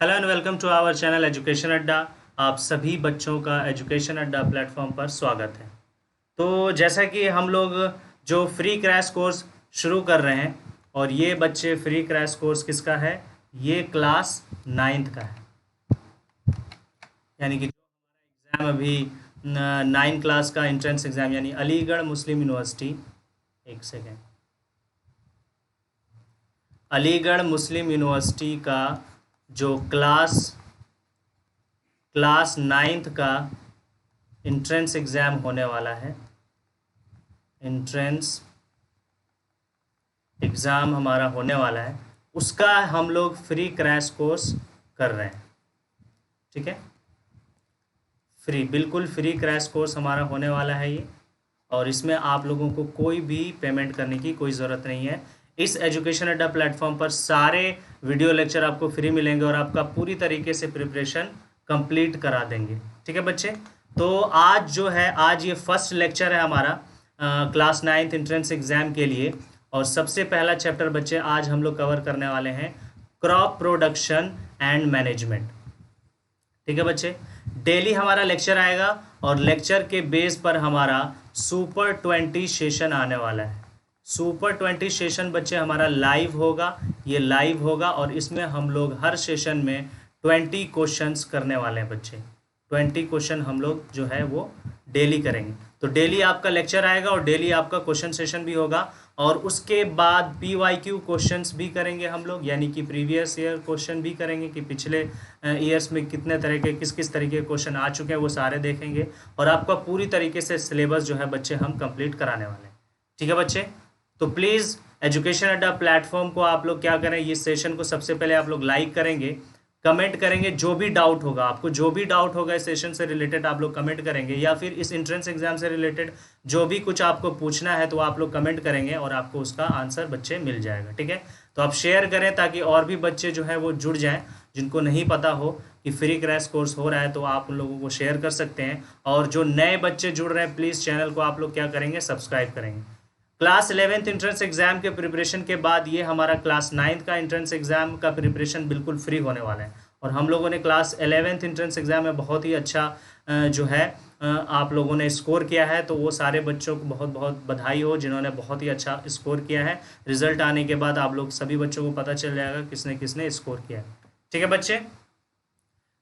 Hello and welcome to our channel education Adda. आप सभी बच्चों का एजुकेशन अड्डा प्लेटफॉर्म पर स्वागत है। तो जैसा कि हम लोग जो फ्री क्रैश कोर्स शुरू कर रहे हैं, और ये बच्चे फ्री क्रैश कोर्स किसका है? ये क्लास नाइन्थ का है। यानी कि जो एग्ज़ाम अभी 9 क्लास का एंट्रेंस एग्ज़ाम यानी अलीगढ़ मुस्लिम यूनिवर्सिटी, एक सेकेंड, अलीगढ़ मुस्लिम यूनिवर्सिटी का जो क्लास नाइन्थ का एंट्रेंस एग्ज़ाम होने वाला है। एंट्रेंस एग्ज़ाम हमारा होने वाला है, उसका हम लोग फ्री क्रैश कोर्स कर रहे हैं। ठीक है, फ्री, बिल्कुल फ्री क्रैश कोर्स हमारा होने वाला है ये। और इसमें आप लोगों को कोई भी पेमेंट करने की कोई ज़रूरत नहीं है। इस एजुकेशन अड्डा प्लेटफॉर्म पर सारे वीडियो लेक्चर आपको फ्री मिलेंगे और आपका पूरी तरीके से प्रिपरेशन कंप्लीट करा देंगे। ठीक है बच्चे, तो आज जो है, आज ये फर्स्ट लेक्चर है हमारा क्लास नाइन्थ एंट्रेंस एग्ज़ाम के लिए। और सबसे पहला चैप्टर बच्चे आज हम लोग कवर करने वाले हैं, क्रॉप प्रोडक्शन एंड मैनेजमेंट। ठीक है बच्चे, डेली हमारा लेक्चर आएगा और लेक्चर के बेस पर हमारा सुपर 20 सेशन आने वाला है। सुपर 20 सेशन बच्चे हमारा लाइव होगा, ये लाइव होगा और इसमें हम लोग हर सेशन में 20 क्वेश्चंस करने वाले हैं बच्चे। 20 क्वेश्चन हम लोग जो है वो डेली करेंगे। तो डेली आपका लेक्चर आएगा और डेली आपका क्वेश्चन सेशन भी होगा। और उसके बाद PYQ क्वेश्चंस भी करेंगे हम लोग, यानी कि प्रीवियस ईयर क्वेश्चन भी करेंगे कि पिछले ईयर्स में कितने तरह के किस तरीके के क्वेश्चन आ चुके हैं, वो सारे देखेंगे। और आपका पूरी तरीके से सिलेबस जो है बच्चे हम कंप्लीट कराने वाले हैं। ठीक है बच्चे, तो प्लीज़ एजुकेशन अड्डा प्लेटफॉर्म को आप लोग क्या करें, इस सेशन को सबसे पहले आप लोग लाइक करेंगे, कमेंट करेंगे। जो भी डाउट होगा आपको, जो भी डाउट होगा इस सेशन से रिलेटेड आप लोग कमेंट करेंगे, या फिर इस एंट्रेंस एग्जाम से रिलेटेड जो भी कुछ आपको पूछना है तो आप लोग कमेंट करेंगे और आपको उसका आंसर बच्चे मिल जाएगा। ठीक है, तो आप शेयर करें ताकि और भी बच्चे जो है वो जुड़ जाएं, जिनको नहीं पता हो कि फ्री क्रैश कोर्स हो रहा है, तो आप उन लोगों को शेयर कर सकते हैं। और जो नए बच्चे जुड़ रहे हैं, प्लीज़ चैनल को आप लोग क्या करेंगे, सब्सक्राइब करेंगे। क्लास 11th एंट्रेंस एग्जाम के प्रिपरेशन के बाद ये हमारा क्लास 9th का एंट्रेंस एग्जाम का प्रिपरेशन बिल्कुल फ्री होने वाला है। और हम लोगों ने क्लास 11th एंट्रेंस एग्जाम में बहुत ही अच्छा जो है आप लोगों ने स्कोर किया है, तो वो सारे बच्चों को बहुत बहुत बधाई हो जिन्होंने बहुत ही अच्छा स्कोर किया है। रिजल्ट आने के बाद आप लोग सभी बच्चों को पता चल जाएगा किसने किसने स्कोर किया है। ठीक है बच्चे,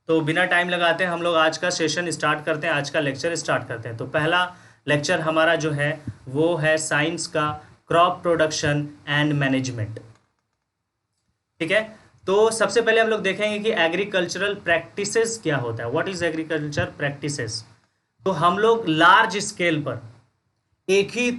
तो बिना टाइम लगाते हम लोग आज का सेशन स्टार्ट करते हैं, आज का लेक्चर स्टार्ट करते हैं। तो पहला लेक्चर हमारा जो है वो है साइंस का क्रॉप प्रोडक्शन एंड मैनेजमेंट। ठीक है, तो सबसे पहले हम लोग देखेंगे कि एग्रीकल्चरल प्रैक्टिसेस क्या होता है। What is agriculture practices? तो हम लोग लार्ज स्केल पर एक ही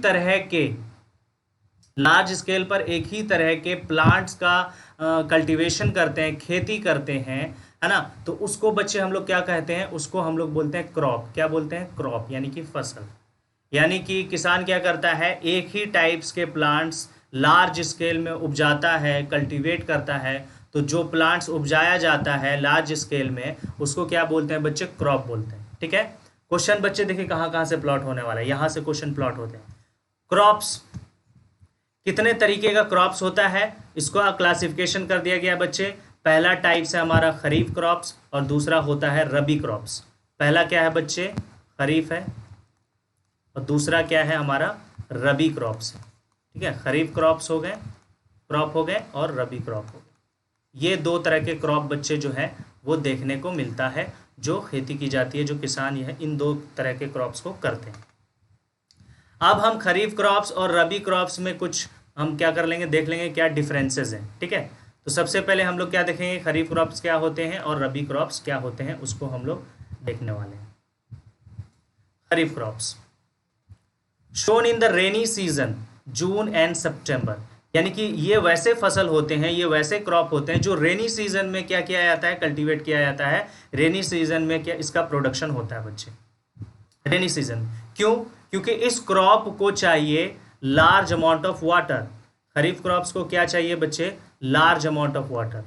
तरह के प्लांट्स का कल्टीवेशन करते हैं, खेती करते हैं, है ना। तो उसको बच्चे हम लोग क्या कहते हैं, उसको हम लोग बोलते हैं क्रॉप। क्या बोलते हैं? क्रॉप, यानी कि फसल। यानी कि किसान क्या करता है, एक ही टाइप्स के प्लांट्स लार्ज स्केल में उपजाता है, कल्टीवेट करता है। तो जो प्लांट्स उपजाया जाता है लार्ज स्केल में, उसको क्या बोलते हैं बच्चे? क्रॉप बोलते हैं। ठीक है, क्वेश्चन बच्चे देखिए कहाँ कहाँ से प्लॉट होने वाला है, यहाँ से क्वेश्चन प्लॉट होते हैं। क्रॉप्स, कितने तरीके का क्रॉप्स होता है, इसको क्लासिफिकेशन कर दिया गया बच्चे। पहला टाइप है हमारा खरीफ क्रॉप्स और दूसरा होता है रबी क्रॉप्स। पहला क्या है बच्चे? खरीफ है और दूसरा क्या है हमारा? रबी क्रॉप्स है। ठीक है, खरीफ क्रॉप्स हो गए, क्रॉप हो गए, और रबी क्रॉप हो गए। ये दो तरह के क्रॉप बच्चे जो है वो देखने को मिलता है, जो खेती की जाती है, जो किसान है इन दो तरह के क्रॉप्स को करते हैं। अब हम खरीफ क्रॉप्स और रबी क्रॉप्स में कुछ हम क्या कर लेंगे, देख लेंगे क्या डिफरेंसेस हैं। ठीक है, तो सबसे पहले हम लोग क्या देखेंगे, खरीफ क्रॉप्स क्या होते हैं और रबी क्रॉप्स क्या होते हैं, उसको हम लोग देखने वाले हैं। Kharif crops shown in the rainy season June and September, यानी कि ये वैसे फसल होते हैं, ये वैसे क्रॉप होते हैं जो रेनी सीजन में क्या किया जाता है, कल्टीवेट किया जाता है। रेनी सीजन में क्या इसका प्रोडक्शन होता है बच्चे? Rainy season. क्यों? क्योंकि इस क्रॉप को चाहिए large amount of water. Kharif crops को क्या चाहिए बच्चे? Large amount of water,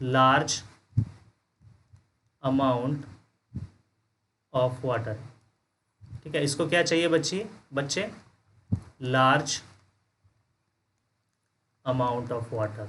large amount of water. ठीक है, इसको क्या चाहिए बच्चे? Large amount of water.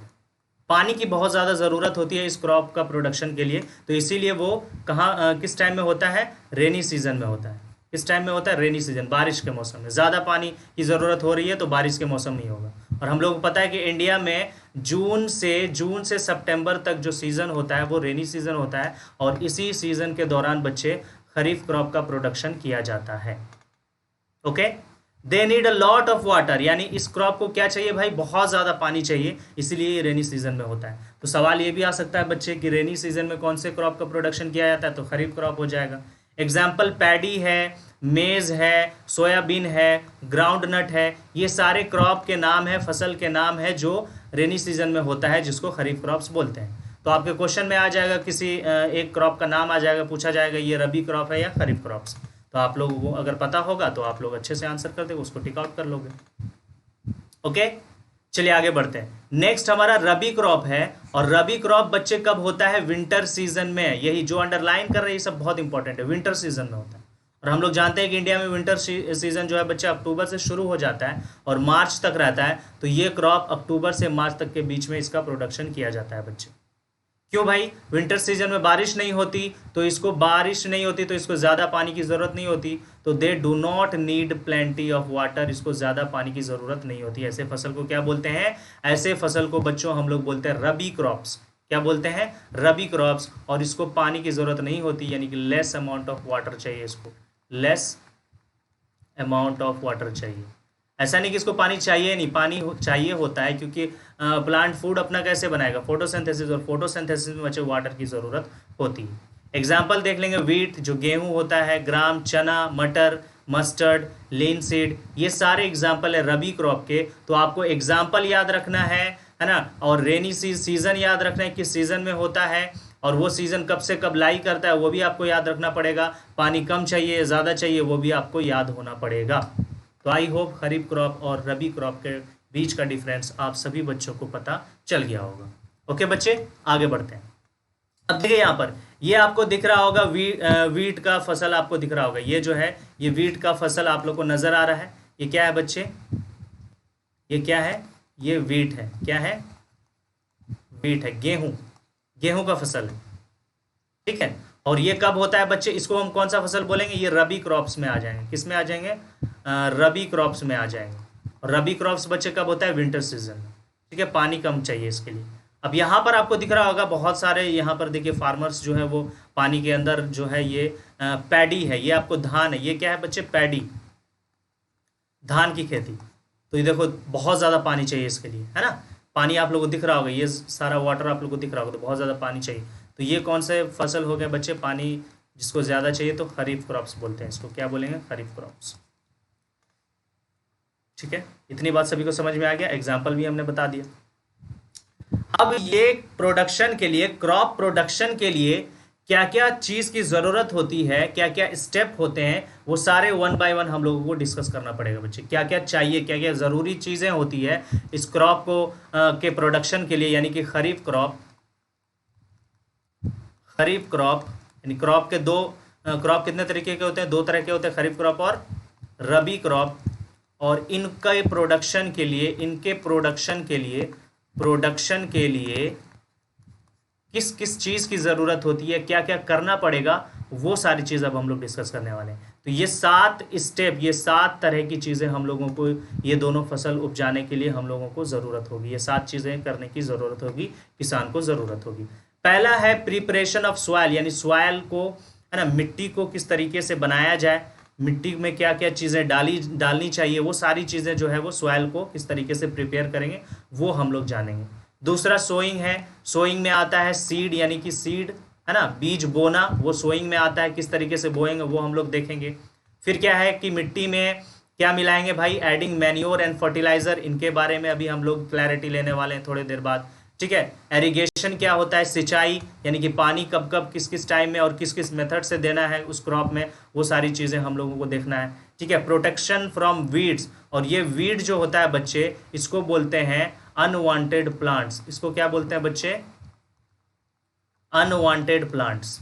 पानी की बहुत ज़्यादा ज़रूरत होती है इस क्रॉप का प्रोडक्शन के लिए, तो इसीलिए वो किस टाइम में होता है, रेनी सीजन में होता है। किस टाइम में होता है, रेनी सीजन, बारिश के मौसम में। ज़्यादा पानी की ज़रूरत हो रही है तो बारिश के मौसम में ही होगा। और हम लोग को पता है कि इंडिया में जून से सितंबर तक जो सीज़न होता है वो रेनी सीजन होता है, और इसी सीज़न के दौरान बच्चे खरीफ क्रॉप का प्रोडक्शन किया जाता है। Okay, they need a lot of water, यानी इस क्रॉप को क्या चाहिए भाई, बहुत ज़्यादा पानी चाहिए, इसलिए ये रेनी सीजन में होता है। तो सवाल ये भी आ सकता है बच्चे कि रेनी सीजन में कौन से क्रॉप का प्रोडक्शन किया जाता है, तो खरीफ क्रॉप हो जाएगा। एग्जाम्पल पैडी है, मेज़ है, सोयाबीन है, ग्राउंड नट है, ये सारे क्रॉप के नाम है, फसल के नाम है जो रेनी सीजन में होता है, जिसको खरीफ क्रॉप्स बोलते हैं। तो आपके क्वेश्चन में आ जाएगा, किसी एक क्रॉप का नाम आ जाएगा, पूछा जाएगा ये रबी क्रॉप है या खरीफ क्रॉप्स। तो आप लोगों को अगर पता होगा तो आप लोग अच्छे से आंसर कर देंगे, उसको टिक आउट कर लोगे। ओके, चलिए आगे बढ़ते हैं। नेक्स्ट हमारा रबी क्रॉप है, और रबी क्रॉप बच्चे कब होता है, विंटर सीजन में। यही जो अंडरलाइन कर रहे हैं ये सब बहुत इंपॉर्टेंट है, विंटर सीजन में होता है। और हम लोग जानते हैं कि इंडिया में विंटर सीजन जो है बच्चे अक्टूबर से शुरू हो जाता है और मार्च तक रहता है। तो ये क्रॉप अक्टूबर से मार्च तक के बीच में इसका प्रोडक्शन किया जाता है बच्चे। क्यों भाई, विंटर सीजन में बारिश नहीं होती, तो इसको ज़्यादा पानी की ज़रूरत नहीं होती, तो they do not need plenty of water, इसको ज़्यादा पानी की ज़रूरत नहीं होती। ऐसे फसल को क्या बोलते हैं, ऐसे फसल को बच्चों हम लोग बोलते हैं रबी क्रॉप्स। क्या बोलते हैं, रबी क्रॉप्स। और इसको पानी की ज़रूरत नहीं होती, यानी कि लेस अमाउंट ऑफ वाटर चाहिए, इसको लेस अमाउंट ऑफ वाटर चाहिए। ऐसा नहीं कि इसको पानी चाहिए नहीं, पानी चाहिए होता है, क्योंकि प्लांट फूड अपना कैसे बनाएगा, फोटोसिंथेसिस, और फोटोसिंथेसिस में बच्चे वाटर की ज़रूरत होती है। एग्जाम्पल देख लेंगे, वीट जो गेहूं होता है, ग्राम, चना, मटर, मस्टर्ड, लिनसीड, ये सारे एग्जाम्पल है रबी क्रॉप के। तो आपको एग्जाम्पल याद रखना है ना, और रेनी सीजन याद रखना है किस सीजन में होता है, और वो सीज़न कब से कब लाई करता है वो भी आपको याद रखना पड़ेगा। पानी कम चाहिए ज़्यादा चाहिए वो भी आपको याद होना पड़ेगा। तो आई होप खरीफ क्रॉप और रबी क्रॉप के बीच का डिफरेंस आप सभी बच्चों को पता चल गया होगा। ओके बच्चे, आगे बढ़ते हैं। अब देखिए यहाँ पर ये आपको दिख रहा होगा, वीट का फसल आपको दिख रहा होगा। ये जो है ये वीट का फसल आप लोग को नज़र आ रहा है। ये क्या है बच्चे, ये क्या है, ये वीट है। क्या है, वीट है, गेहूं का फसल है, ठीक है। और ये कब होता है बच्चे, इसको हम कौन सा फसल बोलेंगे, ये रबी क्रॉप्स में आ जाएंगे। किस में आ जाएंगे, रबी क्रॉप्स में आ जाएंगे। और रबी क्रॉप्स बच्चे कब होता है, विंटर सीजन में, ठीक है। पानी कम चाहिए इसके लिए। अब यहाँ पर आपको दिख रहा होगा बहुत सारे, यहाँ पर देखिए फार्मर्स जो है वो पानी के अंदर जो है ये पैडी है, ये आपको धान है। ये क्या है बच्चे, पैडी, धान की खेती। तो ये देखो बहुत ज़्यादा पानी चाहिए इसके लिए, है ना। पानी आप लोगों को दिख रहा होगा, ये सारा वाटर आप लोगों को दिख रहा होगा, तो बहुत ज़्यादा पानी चाहिए। तो ये कौन से फसल हो गए बच्चे, पानी जिसको ज़्यादा चाहिए, तो खरीफ क्रॉप्स बोलते हैं इसको। क्या बोलेंगे, खरीफ क्रॉप्स, ठीक है। इतनी बात सभी को समझ में आ गया, एग्जाम्पल भी हमने बता दिया। अब ये प्रोडक्शन के लिए, क्रॉप प्रोडक्शन के लिए क्या क्या चीज़ की ज़रूरत होती है, क्या क्या स्टेप होते हैं, वो सारे वन बाय वन हम लोगों को डिस्कस करना पड़ेगा बच्चे। क्या क्या चाहिए, क्या क्या ज़रूरी चीज़ें होती है इस क्रॉप को के प्रोडक्शन के लिए, यानी कि खरीफ क्रॉप यानी क्रॉप के दो क्रॉप कितने तरीके के होते हैं, दो तरह के होते हैं, खरीफ क्रॉप और रबी क्रॉप। और इनके प्रोडक्शन के लिए किस किस चीज़ की ज़रूरत होती है, क्या क्या करना पड़ेगा, वो सारी चीज़ अब हम लोग डिस्कस करने वाले हैं। तो ये 7 स्टेप, ये 7 तरह की चीज़ें हम लोगों को ये दोनों फसल उपजाने के लिए हम लोगों को ज़रूरत होगी। ये 7 चीज़ें करने की ज़रूरत होगी, किसान को ज़रूरत होगी। पहला है प्रिपरेशन ऑफ सॉइल, यानी सॉइल को, है ना, मिट्टी को किस तरीके से बनाया जाए, मिट्टी में क्या क्या चीज़ें डालनी चाहिए, वो सारी चीज़ें जो है वो सॉइल को किस तरीके से प्रिपेयर करेंगे वो हम लोग जानेंगे। दूसरा सोइंग है, सोइंग में आता है सीड, यानी कि सीड, है ना, बीज बोना, वो सोइंग में आता है, किस तरीके से बोएंगे वो हम लोग देखेंगे। फिर क्या है कि मिट्टी में क्या मिलाएंगे भाई, एडिंग मैन्योर एंड फर्टिलाइज़र, इनके बारे में अभी हम लोग क्लैरिटी लेने वाले हैं थोड़ी देर बाद, ठीक है। एरीगेशन क्या होता है, सिंचाई, यानी कि पानी कब कब किस किस टाइम में और किस किस मेथड से देना है उस क्रॉप में, वो सारी चीज़ें हम लोगों को देखना है, ठीक है। प्रोटेक्शन फ्रॉम वीड्स, और ये वीड जो होता है बच्चे, इसको बोलते हैं अनवांटेड प्लांट्स। इसको क्या बोलते हैं बच्चे, अनवांटेड प्लांट्स।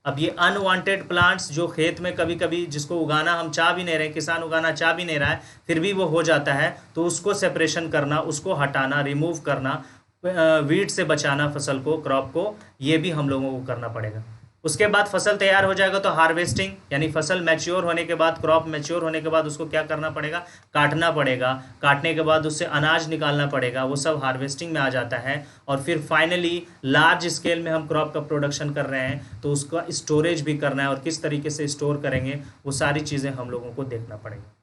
अब ये अनवांटेड प्लांट्स जो खेत में कभी कभी जिसको उगाना हम चाह भी नहीं रहे, किसान उगाना चाह भी नहीं रहा है, फिर भी वो हो जाता है, तो उसको सेपरेशन करना, उसको हटाना, रिमूव करना, वीड से बचाना फसल को, क्रॉप को, ये भी हम लोगों को करना पड़ेगा। उसके बाद फसल तैयार हो जाएगा तो हार्वेस्टिंग, यानी फसल मैच्योर होने के बाद, क्रॉप मैच्योर होने के बाद उसको क्या करना पड़ेगा, काटना पड़ेगा। काटने के बाद उससे अनाज निकालना पड़ेगा, वो सब हार्वेस्टिंग में आ जाता है। और फिर फाइनली लार्ज स्केल में हम क्रॉप का प्रोडक्शन कर रहे हैं तो उसका स्टोरेज भी करना है, और किस तरीके से स्टोर करेंगे वो सारी चीज़ें हम लोगों को देखना पड़ेगा।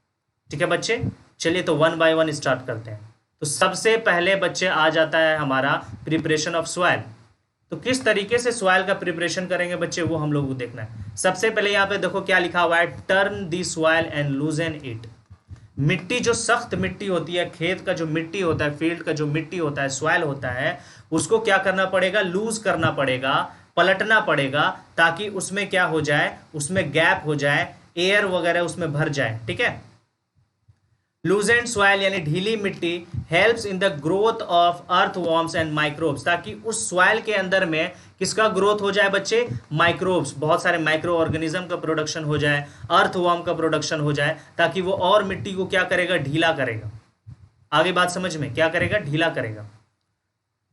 ठीक है बच्चे, चलिए तो 1 बाय 1 स्टार्ट करते हैं। तो सबसे पहले बच्चे आ जाता है हमारा प्रिपरेशन ऑफ सॉइल। तो किस तरीके से सॉइल का प्रिपरेशन करेंगे बच्चे, वो हम लोग को देखना है। सबसे पहले यहाँ पे देखो क्या लिखा हुआ है, turn the soil and लूजन it. मिट्टी, जो सख्त मिट्टी होती है, खेत का जो मिट्टी होता है, फील्ड का जो मिट्टी होता है, सॉइल होता है, उसको क्या करना पड़ेगा, लूज करना पड़ेगा, पलटना पड़ेगा, ताकि उसमें क्या हो जाए, उसमें गैप हो जाए, एयर वगैरह उसमें भर जाए। ठीक है, लूजेंड सॉइल यानी ढीली मिट्टी helps in the growth of earthworms and microbes, ताकि उस सॉइल के अंदर में किसका ग्रोथ हो जाए बच्चे, माइक्रोब्स, बहुत सारे माइक्रो ऑर्गेनिज्म का प्रोडक्शन हो जाए, अर्थवॉर्म का प्रोडक्शन हो जाए, ताकि वो और मिट्टी को क्या करेगा, ढीला करेगा। आगे बात समझ में, क्या करेगा, ढीला करेगा।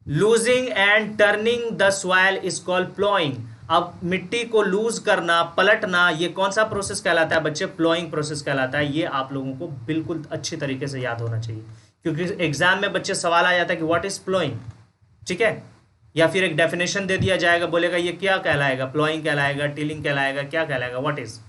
Losing and turning the soil is called ploughing. अब मिट्टी को लूज करना, पलटना, ये कौन सा प्रोसेस कहलाता है बच्चे, प्लॉइंग प्रोसेस कहलाता है। ये आप लोगों को बिल्कुल अच्छी तरीके से याद होना चाहिए, क्योंकि एग्जाम में बच्चे सवाल आ जाता है कि व्हाट इज प्लॉइंग। ठीक है, या फिर एक डेफिनेशन दे दिया जाएगा, बोलेगा ये क्या कहलाएगा, प्लॉइंग कहलाएगा, टिलिंग कहलाएगा, क्या कहलाएगा, व्हाट इज।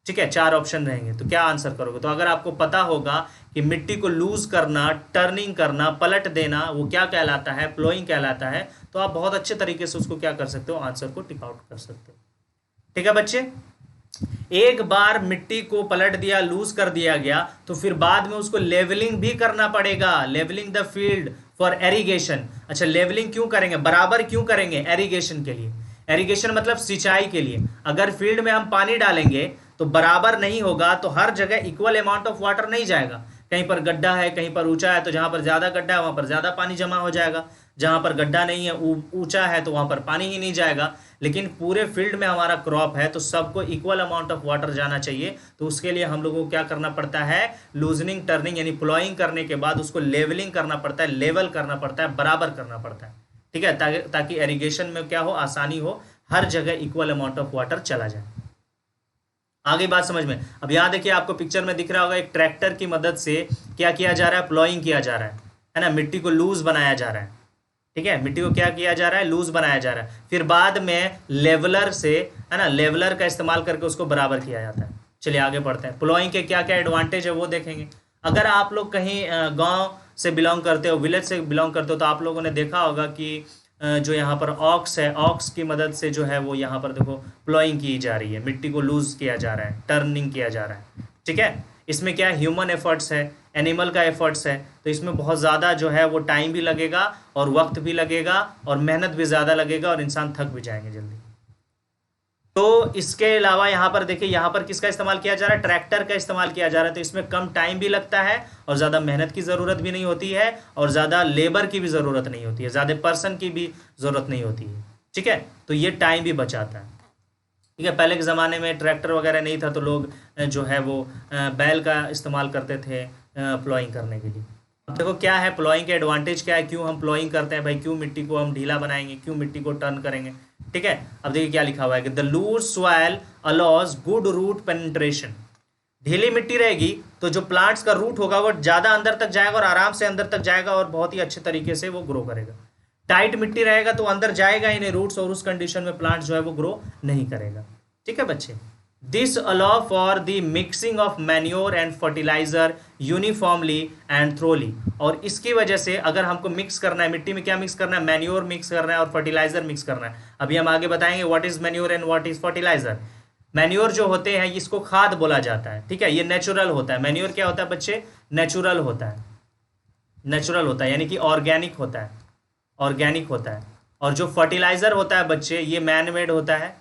ठीक है, 4 ऑप्शन रहेंगे, तो क्या आंसर करोगे। तो अगर आपको पता होगा कि मिट्टी को लूज करना, टर्निंग करना, पलट देना, वो क्या कहलाता है, प्लोइंग कहलाता है, तो आप बहुत अच्छे तरीके से उसको क्या कर सकते हो, आंसर को टिक आउट कर सकते हो। ठीक है बच्चे, एक बार मिट्टी को पलट दिया, लूज कर दिया गया, तो फिर बाद में उसको लेवलिंग भी करना पड़ेगा, levelling the field for irrigation. अच्छा, लेवलिंग क्यों करेंगे, बराबर क्यों करेंगे, एरीगेशन के लिए। एरीगेशन मतलब सिंचाई के लिए। अगर फील्ड में हम पानी डालेंगे तो बराबर नहीं होगा, तो हर जगह इक्वल अमाउंट ऑफ वाटर नहीं जाएगा। कहीं पर गड्ढा है, कहीं पर ऊंचा है, तो जहां पर ज्यादा गड्ढा है वहां पर ज्यादा पानी जमा हो जाएगा, जहां पर गड्ढा नहीं है, ऊंचा है, तो वहां पर पानी ही नहीं जाएगा। लेकिन पूरे फील्ड में हमारा क्रॉप है तो सबको इक्वल अमाउंट ऑफ वाटर जाना चाहिए, तो उसके लिए हम लोगों को क्या करना पड़ता है, लूजनिंग, टर्निंग यानी प्लॉइंग करने के बाद उसको लेवलिंग करना पड़ता है, लेवल करना पड़ता है, बराबर करना पड़ता है। ठीक है, ताकि एरीगेशन में क्या हो, आसानी हो, हर जगह इक्वल अमाउंट ऑफ वाटर चला जाए। आगे बात समझ में। अब यहाँ देखिए, आपको पिक्चर में दिख रहा होगा, एक ट्रैक्टर की मदद से क्या किया जा रहा है, प्लॉइंग किया जा रहा है ना, मिट्टी को लूज बनाया जा रहा है। ठीक है, मिट्टी को क्या किया जा रहा है, लूज बनाया जा रहा है। फिर बाद में लेवलर से, है ना, लेवलर का इस्तेमाल करके उसको बराबर किया जाता है। चलिए आगे बढ़ते हैं, प्लॉइंग के क्या क्या एडवांटेज है वो देखेंगे। अगर आप लोग कहीं गाँव से बिलोंग करते हो, विलेज से बिलोंग करते हो, तो आप लोगों ने देखा होगा कि जो यहाँ पर ऑक्स है, ऑक्स की मदद से जो है वो यहाँ पर देखो प्लॉइंग की जा रही है, मिट्टी को लूज किया जा रहा है, टर्निंग किया जा रहा है। ठीक है, इसमें क्या ह्यूमन एफर्ट्स है, एनिमल का एफर्ट्स है, तो इसमें बहुत ज़्यादा जो है वो टाइम भी लगेगा और वक्त भी लगेगा और मेहनत भी ज़्यादा लगेगा और इंसान थक भी जाएंगे जल्दी। तो इसके अलावा यहाँ पर देखिए, यहाँ पर किसका इस्तेमाल किया जा रहा है, ट्रैक्टर का इस्तेमाल किया जा रहा है। तो इसमें कम टाइम भी लगता है और ज़्यादा मेहनत की ज़रूरत भी नहीं होती है और ज़्यादा लेबर की भी ज़रूरत नहीं होती है, ज़्यादा पर्सन की भी ज़रूरत नहीं होती है। ठीक है, तो ये टाइम भी बचाता है। ठीक है, पहले के ज़माने में ट्रैक्टर वगैरह नहीं था तो लोग जो है वो बैल का इस्तेमाल करते थे प्लॉइंग करने के लिए। अब देखो क्या है प्लॉइंग के एडवांटेज, क्या है, क्यों हम प्लॉइंग करते हैं भाई, क्यों मिट्टी को हम ढीला बनाएंगे, क्यों मिट्टी को टर्न करेंगे। ठीक है, अब देखिए क्या लिखा हुआ है कि the loose soil allows good root penetration. ढीली मिट्टी रहेगी तो जो प्लांट्स का रूट होगा वो ज़्यादा अंदर तक जाएगा और आराम से अंदर तक जाएगा और बहुत ही अच्छे तरीके से वो ग्रो करेगा। टाइट मिट्टी रहेगा तो अंदर जाएगा ही नहीं रूट्स, और उस कंडीशन में प्लांट जो है वो ग्रो नहीं करेगा। ठीक है बच्चे, this allow for the mixing of manure and fertiliser uniformly and thoroughly. और इसकी वजह से अगर हमको मिक्स करना है, मिट्टी में क्या मिक्स करना है, मैन्योर मिक्स करना है और फर्टिलाइजर मिक्स करना है। अभी हम आगे बताएंगे what is manure and what is fertiliser. Manure जो होते हैं इसको खाद बोला जाता है। ठीक है, ये नेचुरल होता है। मैन्योर क्या होता है बच्चे, नेचुरल होता है, नेचुरल होता है यानी कि ऑर्गेनिक होता है, ऑर्गेनिक होता है। और जो फर्टिलाइजर होता है बच्चे, ये मैन मेड होता है,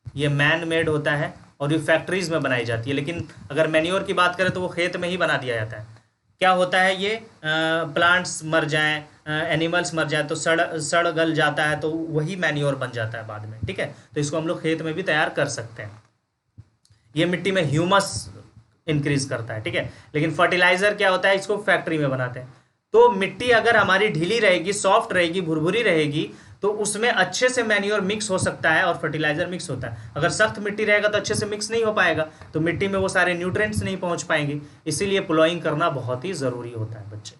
ये मैन मेड होता है और ये फैक्ट्रीज में बनाई जाती है। लेकिन अगर मैन्योर की बात करें तो वो खेत में ही बना दिया जाता है। क्या होता है, ये प्लांट्स मर जाएं, एनिमल्स मर जाए तो सड़ गल जाता है, तो वही मैन्योर बन जाता है बाद में। ठीक है, तो इसको हम लोग खेत में भी तैयार कर सकते हैं। ये मिट्टी में ह्यूमस इंक्रीज करता है। ठीक है, लेकिन फर्टिलाइजर क्या होता है, इसको फैक्ट्री में बनाते हैं। तो मिट्टी अगर हमारी ढीली रहेगी, सॉफ्ट रहेगी, भुरभुरी रहेगी, तो उसमें अच्छे से मैन्योर मिक्स हो सकता है और फर्टिलाइजर मिक्स होता है। अगर सख्त मिट्टी रहेगा तो अच्छे से मिक्स नहीं हो पाएगा, तो मिट्टी में वो सारे न्यूट्रिएंट्स नहीं पहुंच पाएंगे। इसीलिए प्लॉइंग करना बहुत ही ज़रूरी होता है बच्चे।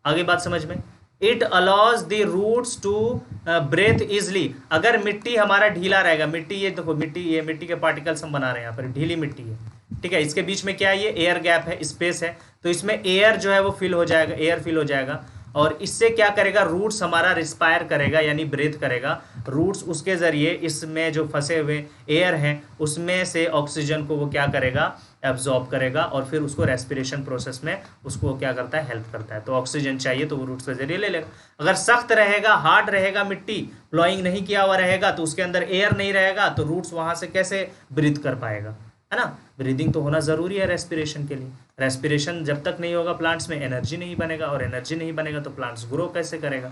आगे बात समझ में। It allows the roots to breathe easily. अगर मिट्टी हमारा ढीला रहेगा, मिट्टी ये देखो, मिट्टी के पार्टिकल्स हम बना रहे हैं यहाँ पर, ढीली मिट्टी है, ठीक है, इसके बीच में क्या है, ये एयर गैप है, स्पेस है, तो इसमें एयर जो है वो फिल हो जाएगा, एयर फिल हो जाएगा, और इससे क्या करेगा, रूट्स हमारा रिस्पायर करेगा यानी ब्रेथ करेगा। रूट्स उसके ज़रिए इसमें जो फंसे हुए एयर हैं उसमें से ऑक्सीजन को वो क्या करेगा, एब्जॉर्ब करेगा, और फिर उसको रेस्पिरेशन प्रोसेस में उसको क्या करता है, हेल्प करता है। तो ऑक्सीजन चाहिए तो वो रूट्स के जरिए ले लेगा। अगर सख्त रहेगा, हार्ड रहेगा मिट्टी, प्लॉइंग नहीं किया हुआ रहेगा, तो उसके अंदर एयर नहीं रहेगा, तो रूट्स वहाँ से कैसे ब्रीथ कर पाएगा, है ना। ब्रीदिंग तो होना ज़रूरी है रेस्पिरेशन के लिए। रेस्पिरेशन जब तक नहीं होगा प्लांट्स में एनर्जी नहीं बनेगा, और एनर्जी नहीं बनेगा तो प्लांट्स ग्रो कैसे करेगा,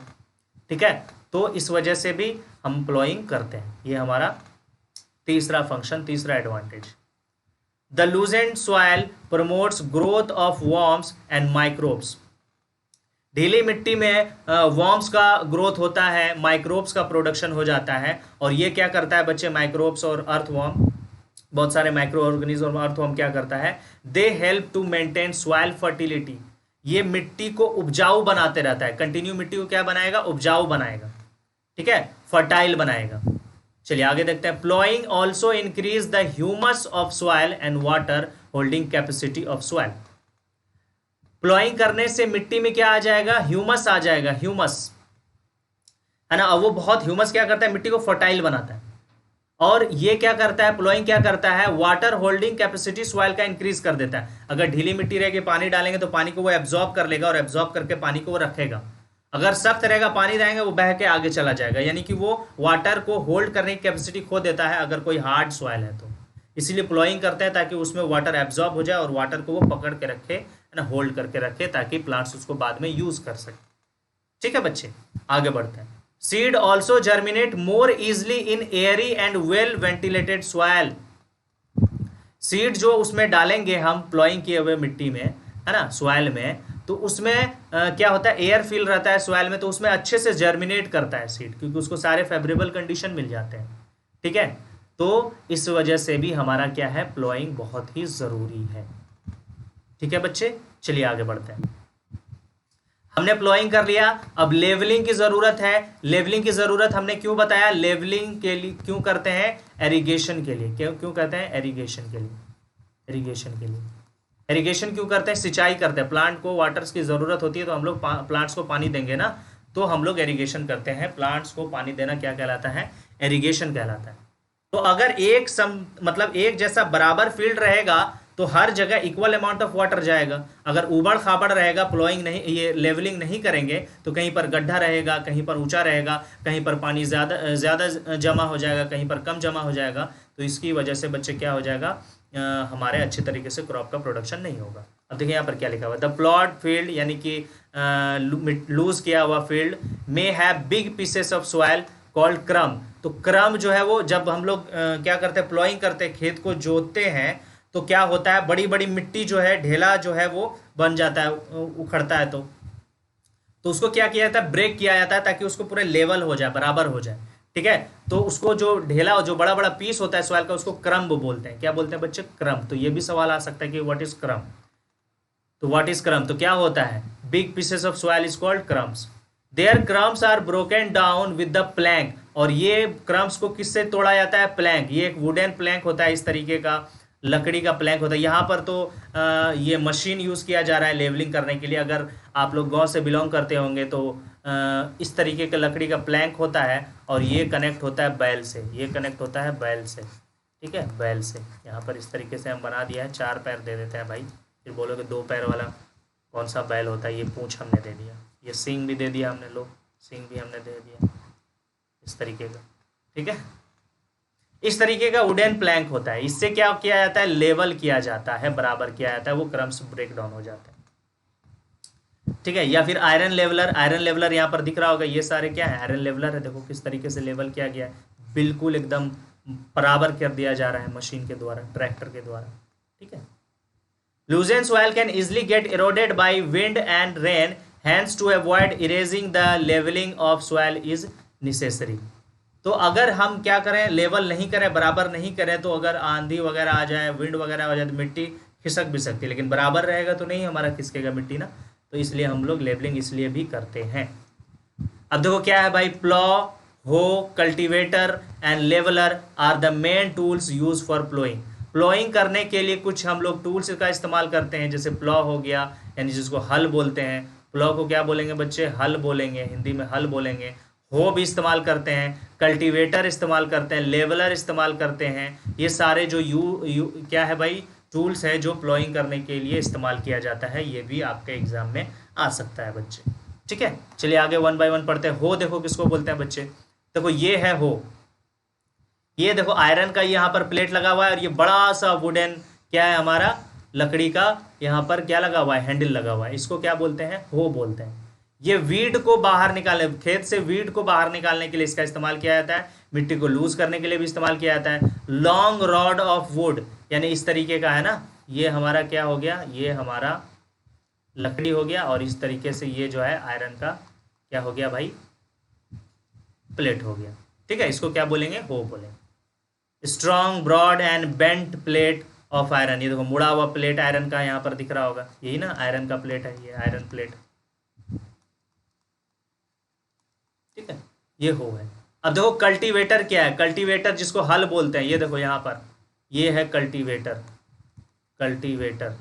ठीक है। तो इस वजह से भी हम प्लॉइंग करते हैं। ये हमारा तीसरा फंक्शन, तीसरा advantage. The loosened soil promotes growth of worms and microbes. ढीली मिट्टी में वर्म्स का ग्रोथ होता है, माइक्रोब्स का प्रोडक्शन हो जाता है, और ये क्या करता है बच्चे, माइक्रोब्स और अर्थवर्म, बहुत सारे माइक्रो ऑर्गेनिज्म और अर्थवर्म क्या करता है, they help to maintain soil fertility. ये मिट्टी को उपजाऊ बनाते रहता है, कंटिन्यू मिट्टी को क्या बनाएगा, उपजाऊ बनाएगा, ठीक है, फर्टाइल बनाएगा। चलिए आगे देखते हैं। Ploughing also increase the humus of soil and water holding capacity of soil. Ploughing करने से मिट्टी में क्या आ जाएगा, ह्यूमस आ जाएगा, ह्यूमस, है ना। वो बहुत ह्यूमस क्या करता है, मिट्टी को फर्टाइल बनाता है। और ये क्या करता है, प्लॉइंग क्या करता है, वाटर होल्डिंग कैपेसिटी सॉइल का इंक्रीज कर देता है। अगर ढीली मिट्टी रहेगी, पानी डालेंगे तो पानी को वो एब्जॉर्ब कर लेगा, और एब्जॉर्ब करके पानी को वो रखेगा। अगर सख्त रहेगा, पानी रहेगा, वो बह के आगे चला जाएगा, यानी कि वो वाटर को होल्ड करने की कैपेसिटी खो देता है अगर कोई हार्ड सॉइल है तो। इसीलिए प्लॉइंग करते हैं ताकि उसमें वाटर एब्जॉर्ब हो जाए और वाटर को वो पकड़ के रखे, है ना, होल्ड करके रखे, ताकि प्लांट्स उसको बाद में यूज कर सके। ठीक है बच्चे, आगे बढ़ते हैं। Seed also germinate more easily in Airy and well ventilated soil. Seed जो उसमें डालेंगे हम प्लॉइंग किए हुए मिट्टी में, है ना, सॉइल में, तो उसमें क्या होता है, एयर फिल रहता है सॉइल में, तो उसमें अच्छे से जर्मिनेट करता है सीड, क्योंकि उसको सारे फेवरेबल कंडीशन मिल जाते हैं। ठीक है, तो इस वजह से भी हमारा क्या है, प्लॉइंग बहुत ही ज़रूरी है। ठीक है बच्चे, चलिए आगे बढ़ते हैं। हमने प्लॉइंग कर लिया, अब लेवलिंग की ज़रूरत है। लेवलिंग की ज़रूरत हमने क्यों बताया, लेवलिंग के लिए क्यों करते हैं, एरीगेशन के लिए। क्यों कहते हैं, एरीगेशन के लिए। एरीगेशन के लिए, एरीगेशन क्यों करते हैं, सिंचाई करते हैं, प्लांट को वाटर्स की ज़रूरत होती है, तो हम लोग प्लांट्स को पानी देंगे ना, तो हम लोग एरीगेशन करते हैं। प्लांट्स को पानी देना क्या कहलाता है, एरीगेशन कहलाता है। तो अगर मतलब एक जैसा बराबर फील्ड रहेगा तो हर जगह इक्वल अमाउंट ऑफ वाटर जाएगा। अगर उबड़ खाबड़ रहेगा, प्लॉइंग नहीं, ये लेवलिंग नहीं करेंगे, तो कहीं पर गड्ढा रहेगा, कहीं पर ऊंचा रहेगा, कहीं पर पानी ज़्यादा जमा हो जाएगा, कहीं पर कम जमा हो जाएगा। तो इसकी वजह से बच्चे क्या हो जाएगा, हमारे अच्छे तरीके से क्रॉप का प्रोडक्शन नहीं होगा। अब देखिए यहाँ पर क्या लिखा हुआ है, द प्लॉट फील्ड यानी कि लूज किया हुआ field may have big pieces of soil called क्रम। तो क्रम जो है वो, जब हम लोग क्या करते हैं, प्लॉइंग करते हैं, खेत को जोतते हैं, तो क्या होता है, बड़ी बड़ी मिट्टी जो है, ढेला जो है वो बन जाता है, उखड़ता है, तो उसको क्या किया जाता है, ब्रेक किया जाता है, ताकि उसको पूरे लेवल हो जाए, बराबर हो जाए। ठीक है, तो उसको जो ढेला, जो बड़ा बड़ा पीस होता है सॉइल का, उसको क्रम बोलते हैं। क्या बोलते हैं बच्चे, क्रम। तो ये भी सवाल आ सकता है कि व्हाट इज क्रम। तो व्हाट इज क्रम, तो क्या होता है, big pieces of soil is called crumbs. There crumbs are broken down with the plank. और ये क्रम्स को किससे तोड़ा जाता है, प्लैंक। ये एक वुडन प्लैंक होता है, इस तरीके का लकड़ी का प्लैंक होता है। यहाँ पर तो ये मशीन यूज़ किया जा रहा है लेवलिंग करने के लिए। अगर आप लोग गांव से बिलोंग करते होंगे तो इस तरीके का लकड़ी का प्लैंक होता है, और ये कनेक्ट होता है बैल से, ये कनेक्ट होता है बैल से। ठीक है, बैल से। यहाँ पर इस तरीके से हम बना दिया है, 4 पैर दे देते हैं भाई। फिर बोलोगे 2 पैर वाला कौन सा बैल होता है, ये पूँछ हमने दे दिया, ये सींग भी दे दिया हमने, लो सींग भी हमने दे दिया, इस तरीके का। ठीक है, इस तरीके का वुडन प्लैंक होता है। इससे क्या किया जाता है, लेवल किया जाता है, बराबर किया जाता है, वो क्रम्स ब्रेक डाउन हो जाते हैं। ठीक है, या फिर आयरन लेवलर। आयरन लेवलर यहाँ पर दिख रहा होगा, ये सारे क्या है, आयरन लेवलर है। देखो किस तरीके से लेवल किया गया है, बिल्कुल एकदम बराबर कर दिया जा रहा है मशीन के द्वारा, ट्रैक्टर के द्वारा। ठीक है, loosen soil can easily get eroded by wind and rain hence to avoid erasing the levelling of soil is necessary. तो अगर हम क्या करें, लेवल नहीं करें, बराबर नहीं करें, तो अगर आंधी वगैरह आ जाए, विंड वगैरह आ जाए तो मिट्टी खिसक भी सकती है, लेकिन बराबर रहेगा तो नहीं हमारा खिसकेगा मिट्टी ना। तो इसलिए हम लोग लेवलिंग इसलिए भी करते हैं। अब देखो क्या है भाई, plough, hoe, cultivator and leveller are the main tools use for ploughing. Ploughing करने के लिए कुछ हम लोग टूल्स का इस्तेमाल करते हैं, जैसे प्लॉ हो गया, यानी जिसको हल बोलते हैं। प्लॉ को क्या बोलेंगे बच्चे, हल बोलेंगे, हिंदी में हल बोलेंगे। हो भी इस्तेमाल करते हैं, कल्टीवेटर इस्तेमाल करते हैं, लेवलर इस्तेमाल करते हैं। ये सारे जो क्या है भाई, टूल्स है जो प्लॉइंग करने के लिए इस्तेमाल किया जाता है। ये भी आपके एग्जाम में आ सकता है बच्चे, ठीक है। चलिए आगे वन बाय वन पढ़ते हैं। हो देखो किसको बोलते हैं बच्चे, देखो ये है हो, ये देखो आयरन का यहाँ पर प्लेट लगा हुआ है, और ये बड़ा सा वुडन क्या है हमारा, लकड़ी का यहाँ पर क्या लगा हुआ है, हैंडल लगा हुआ है। इसको क्या बोलते हैं, हो बोलते हैं। ये वीड को बाहर निकालने, खेत से वीड को बाहर निकालने के लिए इसका इस्तेमाल किया जाता है। मिट्टी को लूज करने के लिए भी इस्तेमाल किया जाता है। लॉन्ग रॉड ऑफ वुड, यानी इस तरीके का है ना, ये हमारा क्या हो गया, ये हमारा लकड़ी हो गया, और इस तरीके से ये जो है आयरन का क्या हो गया भाई, प्लेट हो गया, ठीक है। इसको क्या बोलेंगे, हो बोलेंगे। Strong, broad and bent plate of iron, ये देखो मुड़ा हुआ प्लेट आयरन का यहाँ पर दिख रहा होगा, यही ना आयरन का प्लेट है, ये आयरन प्लेट, ठीक है, ये हो है। अब देखो कल्टीवेटर क्या है, कल्टीवेटर जिसको हल बोलते हैं, ये देखो यहाँ पर, ये है कल्टीवेटर। कल्टीवेटर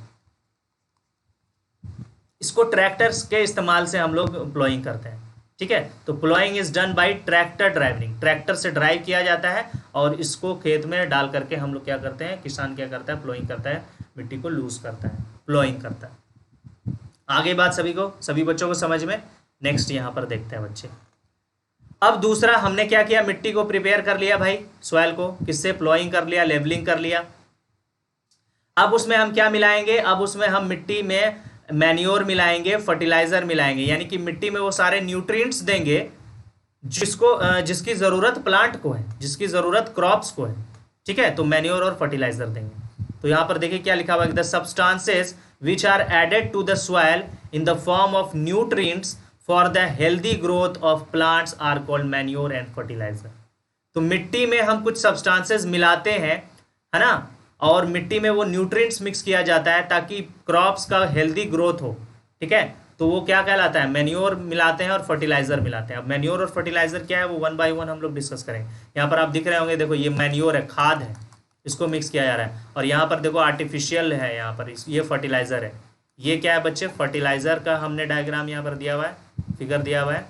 इसको ट्रैक्टर्स के इस्तेमाल से हम लोग प्लॉइंग करते हैं, ठीक है। तो ploughing is done by tractor driving, tractor से ड्राइव किया जाता है, और इसको खेत में डाल करके हम लोग क्या करते हैं, किसान क्या करता है, प्लॉइंग करता है, मिट्टी को लूज करता है, प्लॉइंग करता है। आगे बात सभी बच्चों को समझ में। नेक्स्ट यहाँ पर देखते हैं बच्चे। अब दूसरा हमने क्या किया, मिट्टी को प्रिपेयर कर लिया भाई, सॉइल को किससे, प्लॉइंग कर लिया, लेवलिंग कर लिया। अब उसमें हम क्या मिलाएंगे, अब उसमें हम मिट्टी में मैन्योर मिलाएंगे, फर्टिलाइजर मिलाएंगे, यानी कि मिट्टी में वो सारे न्यूट्रिएंट्स देंगे जिसकी ज़रूरत प्लांट को है, जिसकी ज़रूरत क्रॉप्स को है, ठीक है। तो मैन्योर और फर्टिलाइजर देंगे। तो यहाँ पर देखिए क्या लिखा हुआ है, the substances which are added to the soil in the form of nutrients for the healthy growth of plants are called manure and fertiliser. तो मिट्टी में हम कुछ सब्सटेंसेस मिलाते हैं, है ना, और मिट्टी में वो न्यूट्रिएंट्स मिक्स किया जाता है ताकि क्रॉप्स का हेल्दी ग्रोथ हो, ठीक है। तो वो क्या कहलाता है, मैन्योर मिलाते हैं और फर्टिलाइजर मिलाते हैं। अब मैन्योर और फर्टिलाइजर क्या है, वो वन बाय वन हम लोग डिस्कस करेंगे। यहाँ पर आप दिख रहे होंगे, देखो ये मैन्योर है, खाद है, इसको मिक्स किया जा रहा है, और यहाँ पर देखो आर्टिफिशियल है, यहाँ पर ये फर्टिलाइजर है। ये क्या है बच्चे, फर्टिलाइजर का हमने डायग्राम यहाँ पर दिया हुआ है, फिगर दिया हुआ है,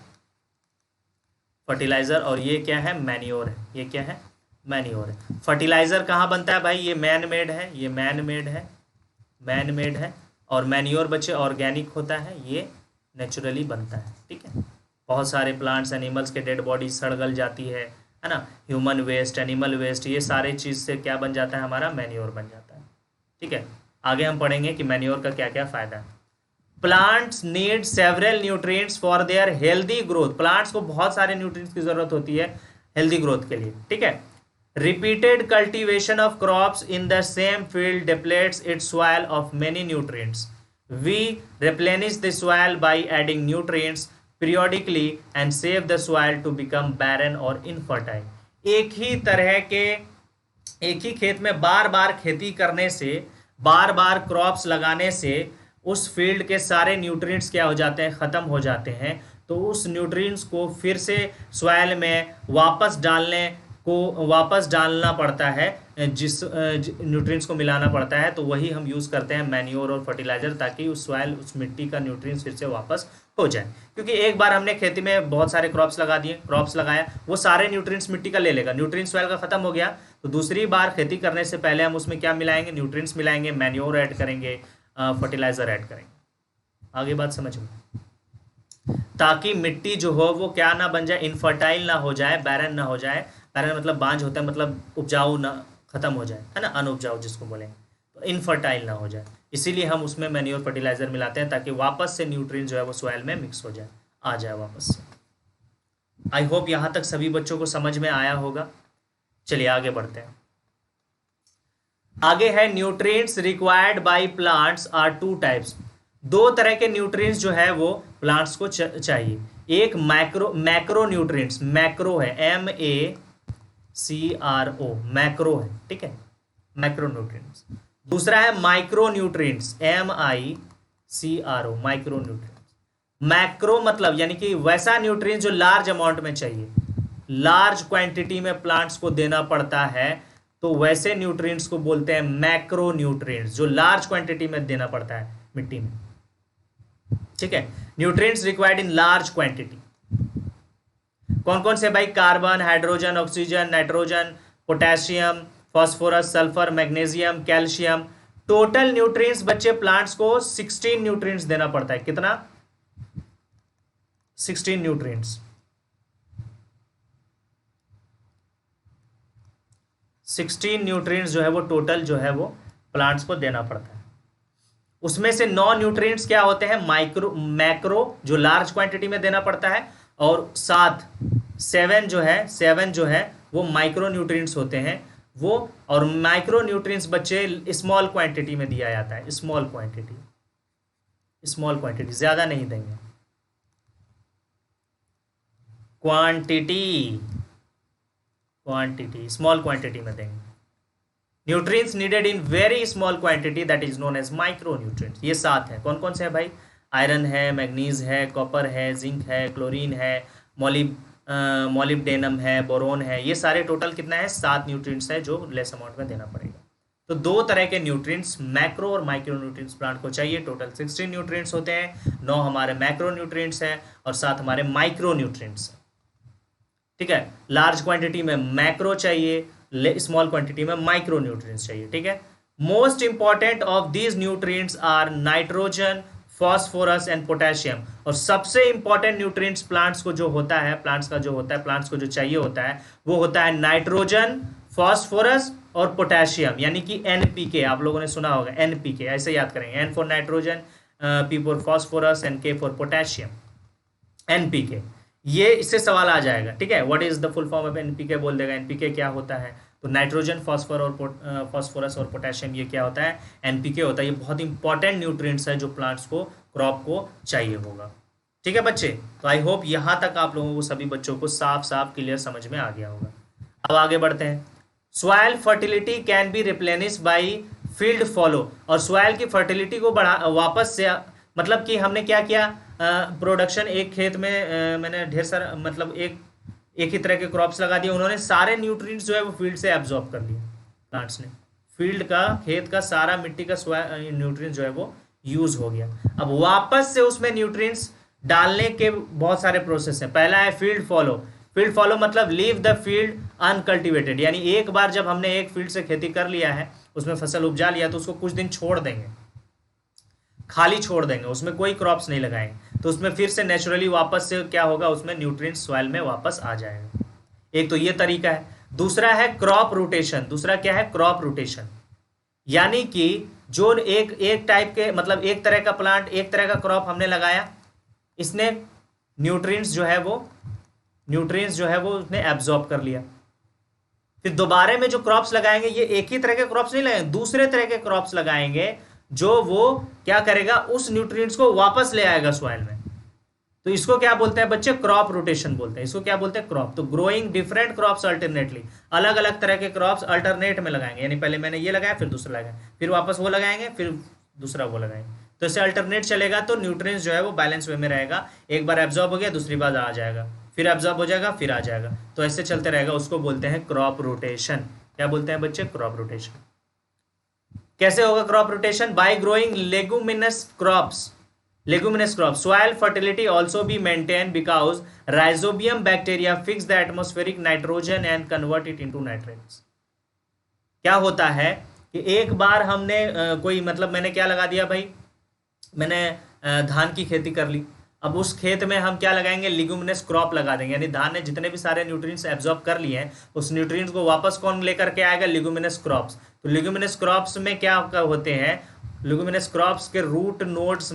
फर्टिलाइजर, और ये क्या है, मैन्योर है। ये क्या है, मैन्योर है। फर्टिलाइजर कहाँ बनता है भाई, ये मैन मेड है, ये मैन मेड है, मैन मेड है। और मैन्योर बच्चे ऑर्गेनिक होता है, ये नेचुरली बनता है, ठीक है। बहुत सारे प्लांट्स, एनिमल्स के डेड बॉडी सड़ गल जाती है ना, ह्यूमन वेस्ट, एनिमल वेस्ट, ये सारे चीज़ से क्या बन जाता है, हमारा मैन्योर बन जाता है, ठीक है। आगे हम पढ़ेंगे कि मैन्योर का क्या क्या फ़ायदा है। Plants need several nutrients for their healthy growth, plants को बहुत सारे न्यूट्रिएंट्स की ज़रूरत होती है हेल्दी ग्रोथ के लिए, ठीक है। Repeated cultivation of crops in the same field depletes its soil of many nutrients. We replenish the soil by adding nutrients periodically and save the soil to become barren or infertile. एक ही खेत में बार बार खेती करने से, बार बार crops लगाने से उस field के सारे न्यूट्रिएंट्स क्या हो जाते हैं, ख़त्म हो जाते हैं। तो उस न्यूट्रिएंट्स को फिर से सॉइल में वापस डालना पड़ता है, जिस न्यूट्रिएंट्स को मिलाना पड़ता है। तो वही हम यूज़ करते हैं मैन्योर और फर्टिलाइज़र, ताकि उस सॉइल, उस मिट्टी का न्यूट्रिएंट्स फिर से वापस हो जाए। क्योंकि एक बार हमने खेती में बहुत सारे क्रॉप्स लगा दिए, क्रॉप्स लगाया, वो सारे न्यूट्रिएंट्स मिट्टी का ले लेगा, न्यूट्रिएंट्स सॉइल का खत्म हो गया, तो दूसरी बार खेती करने से पहले हम उसमें क्या मिलाएंगे, न्यूट्रिएंट्स मिलाएंगे, मैन्योर ऐड करेंगे, फर्टिलाइज़र ऐड करेंगे। आगे बात समझ में, ताकि मिट्टी जो हो वो क्या ना बन जाए, इनफर्टाइल ना हो जाए, बैरन ना हो जाए। बैरन मतलब बांझ होता है, मतलब उपजाऊ ना खत्म हो जाए, है ना, अनउपजाऊ जिसको बोलेंगे, तो इनफर्टाइल ना हो जाए। इसीलिए हम उसमें मैन्योर फर्टिलाइजर मिलाते हैं, ताकि वापस से न्यूट्रिएंट जो है वो सॉइल में मिक्स हो जाए, आ जाए वापस से। आई होप यहाँ तक सभी बच्चों को समझ में आया होगा। चलिए आगे बढ़ते हैं। आगे है nutrients required by plants are two types. दो तरह के न्यूट्रिएंट्स जो है वो प्लांट्स को चाहिए। एक मैक्रो न्यूट्रिएंट्स, मैक्रो है MACRO, मैक्रो है, ठीक है, मैक्रो न्यूट्रिएंट्स। दूसरा है micro nutrients, MICRO, micro nutrients. Macro मतलब यानी कि वैसा न्यूट्रिएंट्स जो लार्ज अमाउंट में चाहिए, लार्ज क्वांटिटी में प्लांट्स को देना पड़ता है, तो वैसे न्यूट्रिएंट्स को बोलते हैं मैक्रो न्यूट्रिएंट्स, जो लार्ज क्वांटिटी में देना पड़ता है मिट्टी में, ठीक है। Nutrients required in large quantity कौन कौन से भाई? Carbon, hydrogen, oxygen, nitrogen, potassium, phosphorus, sulphur, magnesium, calcium. Total nutrients बच्चे प्लांट्स को 16 न्यूट्रिएंट्स देना पड़ता है। कितना? 16 न्यूट्रिएंट्स। 16 न्यूट्रिएंट्स जो है वो टोटल जो है वो प्लांट्स को देना पड़ता है। उसमें से 9 न्यूट्रिएंट्स क्या होते हैं? मैक्रो जो लार्ज क्वांटिटी में देना पड़ता है, और 7 जो है वो माइक्रो न्यूट्रिएंट्स होते हैं वो। और माइक्रो न्यूट्रिएंट्स बच्चे स्मॉल क्वांटिटी में दिया जाता है, स्मॉल क्वांटिटी, ज्यादा नहीं देंगे। क्वांटिटी स्मॉल क्वांटिटी में देंगे। Nutrients needed in very small quantity that is known as micro nutrients. ये 7 है। कौन कौन से है भाई? आयरन है, मैग्नीज है, कॉपर है, जिंक है, क्लोरीन है, मोलिब्डेनम है, बोरोन है। ये सारे टोटल कितना है? 7 न्यूट्रिएंट्स है जो लेस अमाउंट में देना पड़ेगा। तो 2 तरह के न्यूट्रिएंट्स, मैक्रो और माइक्रो न्यूट्रिएंट्स प्लांट को चाहिए। टोटल 16 न्यूट्रिएंट्स होते हैं, 9 हमारे मैक्रो न्यूट्रिएंट्स है और 7 हमारे माइक्रो न्यूट्रिएंट्स है, ठीक है। लार्ज क्वांटिटी में मैक्रो चाहिए, स्मॉल क्वांटिटी में माइक्रो न्यूट्रिएंट्स चाहिए, ठीक है। Most important of these nutrients are nitrogen, phosphorus and potassium. और सबसे इंपॉर्टेंट न्यूट्रिएंट्स प्लांट्स को जो होता है, प्लांट्स को जो चाहिए होता है वो होता है नाइट्रोजन, फॉस्फोरस और पोटेशियम, यानी कि NPK। आप लोगों ने सुना होगा NPK, ऐसे याद करेंगे। N for nitrogen, P for phosphorus and K for potassium, NPK। ये इससे सवाल आ जाएगा, ठीक है। What is the full form of NPK बोल देगा। NPK क्या होता है? तो नाइट्रोजन, फॉस्फोरस और पोटेशियम, ये क्या होता है? NPK होता है। ये बहुत इंपॉर्टेंट न्यूट्रिएंट्स है जो प्लांट्स को, क्रॉप को चाहिए होगा, ठीक है बच्चे। तो आई होप यहाँ तक आप लोगों को, सभी बच्चों को साफ क्लियर समझ में आ गया होगा। अब आगे बढ़ते हैं। Soil fertility can be replenish by field follow. और सॉइल की फर्टिलिटी को वापस से, मतलब कि हमने क्या किया, प्रोडक्शन एक खेत में मैंने ढेर सारा, मतलब एक ही तरह के क्रॉप्स लगा दिए। उन्होंने सारे न्यूट्रिएंट्स जो है वो फील्ड से एब्जॉर्ब कर लिए प्लांट्स ने। फील्ड का, खेत का सारा मिट्टी का न्यूट्रिएंट्स जो है वो यूज हो गया। अब वापस से उसमें न्यूट्रिएंट्स डालने के बहुत सारे प्रोसेस हैं। पहला है फील्ड फॉलो। फील्ड फॉलो मतलब लीव द फील्ड अनकल्टिवेटेड, यानी एक बार जब हमने एक फील्ड से खेती कर लिया है, उसमें फसल उपजा लिया, तो उसको कुछ दिन छोड़ देंगे, खाली छोड़ देंगे, उसमें कोई क्रॉप्स नहीं लगाएंगे। तो उसमें फिर से नेचुरली वापस से क्या होगा, उसमें न्यूट्रिएंट्स सॉइल में वापस आ जाएगा। एक तो ये तरीका है। दूसरा है क्रॉप रोटेशन। दूसरा क्या है? क्रॉप रोटेशन, यानी कि जो एक टाइप के, मतलब एक तरह का प्लांट, एक तरह का क्रॉप हमने लगाया, इसने न्यूट्रिएंट्स जो है वो उसने एब्जॉर्ब कर लिया। फिर दोबारा में जो क्रॉप्स लगाएंगे, ये एक ही तरह के क्रॉप्स नहीं लगाएंगे, दूसरे तरह के क्रॉप्स लगाएंगे, जो वो क्या करेगा, उस न्यूट्रिएंट्स को वापस ले आएगा सॉइल में। तो इसको क्या बोलते हैं बच्चे? क्रॉप रोटेशन बोलते हैं। इसको क्या बोलते हैं? क्रॉप। तो ग्रोइंग डिफरेंट क्रॉप्स अल्टरनेटली, अलग अलग तरह के क्रॉप्स अल्टरनेट में लगाएंगे, यानी पहले मैंने ये लगाया, फिर दूसरा लगाया, फिर वापस वो लगाएंगे, फिर दूसरा वो लगाएंगे। तो इससे अल्टरनेट चलेगा, तो न्यूट्रिएंट्स जो है वो बैलेंस वे में रहेगा। एक बार एब्जॉर्ब हो गया, दूसरी बार आ जाएगा, फिर एब्जॉर्ब हो जाएगा, फिर आ जाएगा, तो ऐसे चलते रहेगा। उसको बोलते हैं क्रॉप रोटेशन। क्या बोलते हैं बच्चे? Crop rotation. कैसे होगा crop rotation? Bye growing leguminous crops. Soil fertility also be maintained because rhizobium bacteria fix the atmospheric nitrogen and convert it into nitrates. क्या होता है कि एक बार हमने कोई, मतलब मैंने क्या लगा दिया भाई, मैंने धान की खेती कर ली। अब उस खेत में हम क्या लगाएंगे? लिग्यूमिनस क्रॉप लगा देंगे, यानी धान ने जितने भी सारे न्यूट्रिएंट्स एब्जॉर्ब कर लिए हैं, उस न्यूट्रिएंट्स को वापस कौन लेकर के आएगा? Leguminous crops. तो लिग्यूमिनस क्रॉप्स में क्या होते हैं? लिग्यूमिनस क्रॉप्स के रूट नोड्स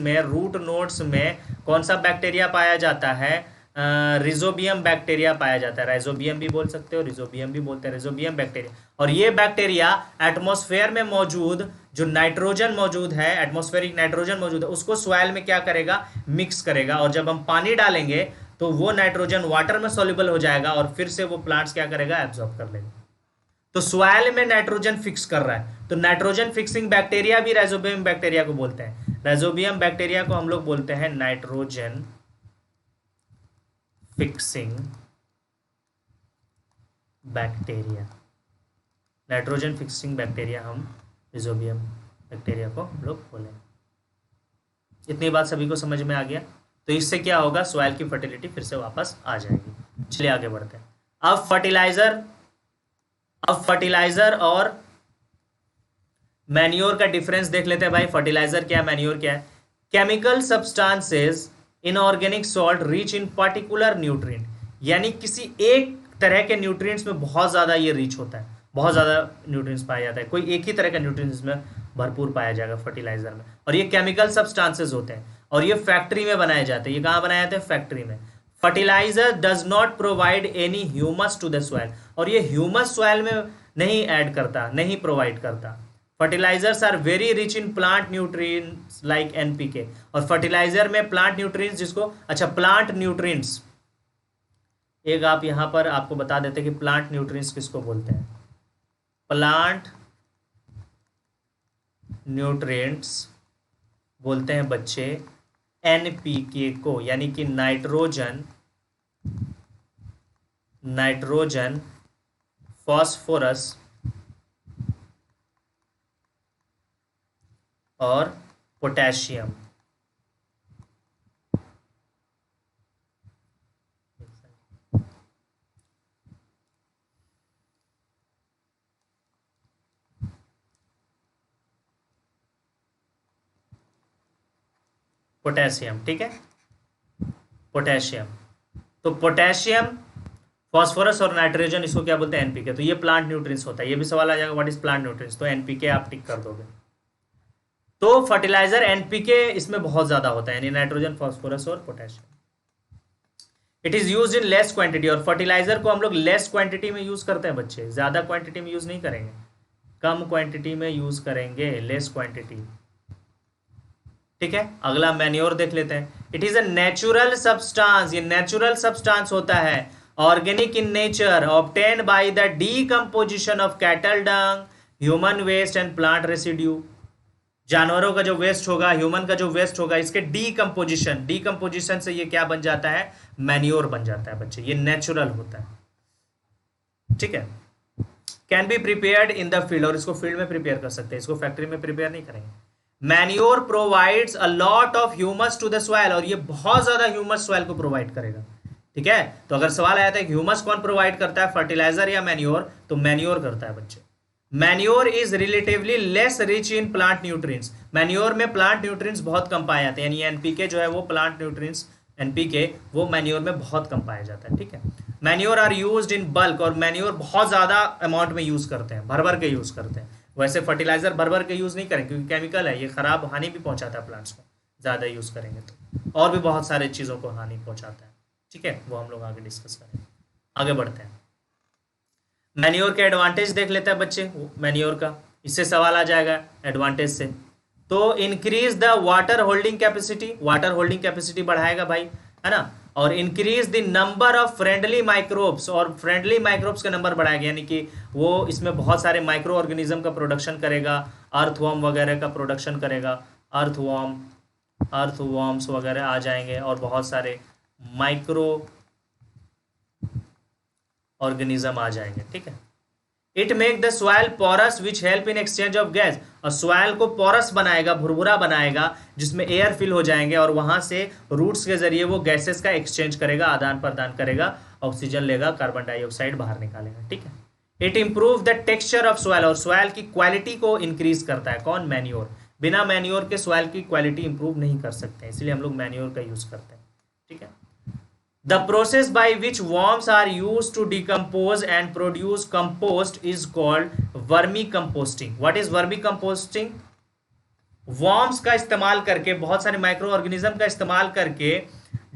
में कौन सा बैक्टीरिया पाया जाता है? रिजोबियम बैक्टीरिया पाया जाता है। राइजोबियम भी बोल सकते हो, रिजोबियम भी बोलते हैं, रिजोबियम बैक्टीरिया। और ये बैक्टीरिया एटमॉस्फेयर में मौजूद जो नाइट्रोजन मौजूद है, एटमॉस्फेरिक नाइट्रोजन मौजूद है, उसको सॉइल में क्या करेगा, मिक्स करेगा, और जब हम पानी डालेंगे तो वो नाइट्रोजन वाटर में सॉल्युबल हो जाएगा और फिर से वो प्लांट्स क्या करेगा, एब्जॉर्ब कर लेगा। तो सॉइल में नाइट्रोजन फिक्स कर रहा है, तो नाइट्रोजन फिक्सिंग बैक्टीरिया भी राइजोबियम बैक्टीरिया को बोलते हैं। राइजोबियम बैक्टीरिया को हम लोग बोलते हैं nitrogen fixing bacteria. Nitrogen fixing bacteria हम राइजोबियम बैक्टीरिया को हम लोग बोले। इतनी बात सभी को समझ में आ गया? तो इससे क्या होगा, सॉइल की फर्टिलिटी फिर से वापस आ जाएगी। चलिए आगे बढ़ते हैं। अब फर्टिलाइजर और मैन्योर का डिफरेंस देख लेते हैं भाई। फर्टिलाइजर क्या है, मैन्योर क्या है? Chemical substances inorganic salt rich in particular nutrient, यानी किसी एक तरह के न्यूट्रिएंट्स में बहुत ज़्यादा ये रिच होता है, बहुत ज़्यादा न्यूट्रिएंट्स पाया जाता है, कोई एक ही तरह का न्यूट्रिएंट्स में भरपूर पाया जाएगा फर्टिलाइजर में। और ये केमिकल सब्सटेंसेस होते हैं और ये फैक्ट्री में बनाए जाते हैं। ये कहाँ बनाए जाते हैं? फैक्ट्री में। Fertiliser does not provide any humus to the soil, और ये ह्यूमस सॉइल में नहीं ऐड करता, नहीं प्रोवाइड करता। Fertilisers are very rich in plant nutrients like NPK, और फर्टिलाइजर में प्लांट न्यूट्रिएंट्स जिसको, अच्छा प्लांट न्यूट्रिएंट्स, एक आप यहां पर आपको बता देते हैं कि प्लांट न्यूट्रिएंट्स किसको बोलते हैं। प्लांट न्यूट्रिएंट्स बोलते हैं बच्चे एनपीके को, यानी कि नाइट्रोजन फॉस्फोरस और पोटेशियम। पोटेशियम, ठीक है, पोटेशियम। तो पोटेशियम, फॉस्फोरस और नाइट्रोजन, इसको क्या बोलते हैं? एनपीके। तो ये प्लांट न्यूट्रिएंट्स होता है। ये भी सवाल आ जाएगा, व्हाट इज प्लांट न्यूट्रिएंट्स, तो एनपीके आप टिक कर दोगे। तो फर्टिलाइजर एनपीके इसमें बहुत ज्यादा होता है, यानी नाइट्रोजन, फॉस्फोरस और potassium. It is use in less quantity, और फर्टिलाइजर को हम लोग लेस क्वांटिटी में यूज करते हैं बच्चे, ज्यादा क्वांटिटी में यूज नहीं करेंगे, कम क्वांटिटी में यूज करेंगे, लेस क्वांटिटी, ठीक है। अगला मैन्योर देख लेते हैं। It is a natural substance, ये नेचुरल सब्सटेंस होता है, organic in nature, obtain by the decomposition of cattle dung, human waste and plant residue. जानवरों का जो वेस्ट होगा, ह्यूमन का जो वेस्ट होगा, इसके डीकंपोजिशन से ये क्या बन जाता है? मैन्योर बन जाता है बच्चे। ये नेचुरल होता है, ठीक है। Can be prepared in the field, और इसको फील्ड में प्रिपेयर कर सकते हैं, इसको फैक्ट्री में प्रिपेयर नहीं करेंगे। Manure provides a lot of humus to the soil, और ये बहुत ज्यादा ह्यूमस सॉइल को प्रोवाइड करेगा, ठीक है। तो अगर सवाल आया था कि ह्यूमस कौन प्रोवाइड करता है, फर्टिलाइजर या मैन्योर, तो मैन्योर करता है बच्चे। Manure is relatively less rich in plant nutrients, manure में प्लांट न्यूट्रिएंट्स बहुत कम पाए जाते हैं, यानी एनपीके जो है वो प्लांट न्यूट्रिएंट्स, एनपीके वो मैन्योर में बहुत कम पाया जाता है, ठीक है। Manure are used in bulk, और मैन्योर बहुत ज्यादा अमाउंट में यूज करते हैं, भर भर के यूज करते हैं। वैसे फर्टिलाइजर भर भर के यूज नहीं करें, क्योंकि केमिकल है, ये खराब, हानि भी पहुंचाता है प्लांट्स को, ज्यादा यूज करेंगे तो, और भी बहुत सारे चीजों को हानि पहुंचाता है, ठीक है। वो हम लोग आगे डिस्कस करेंगे। आगे बढ़ते हैं। मैन्योर के एडवांटेज देख लेते हैं बच्चे, मैन्योर का, इससे सवाल आ जाएगा एडवांटेज से। तो increase the water holding capacity, water holding capacity बढ़ाएगा भाई, है ना। और increase the number of friendly microbes, और फ्रेंडली माइक्रोब्स का नंबर बढ़ाएगा, यानी कि वो इसमें बहुत सारे माइक्रो ऑर्गेनिज्म का प्रोडक्शन करेगा, अर्थवॉर्म वगैरह का प्रोडक्शन करेगा, अर्थवॉर्म्स वगैरह आ जाएंगे, और बहुत सारे माइक्रो ऑर्गेनिज्म आ जाएंगे, ठीक है। It make the soil porous which help in exchange of gas, और सॉइल को पोरस बनाएगा, भुरभुरा बनाएगा, जिसमें एयर फिल हो जाएंगे, और वहां से रूट्स के जरिए वो गैसेस का एक्सचेंज करेगा, आदान प्रदान करेगा, ऑक्सीजन लेगा, कार्बन डाइऑक्साइड बाहर निकालेगा, ठीक है। It improve the texture of soil, और सॉइल की क्वालिटी को इंक्रीज करता है, कौन? मैन्योर। बिना मैन्योर के सॉइल की क्वालिटी इंप्रूव नहीं कर सकते, इसलिए हम लोग मैन्योर का यूज करते हैं, ठीक है। The process by which worms are used to decompose and produce compost is called vermicomposting. What is vermicomposting? worms का इस्तेमाल करके, बहुत सारे माइक्रो ऑर्गेनिज्म का इस्तेमाल करके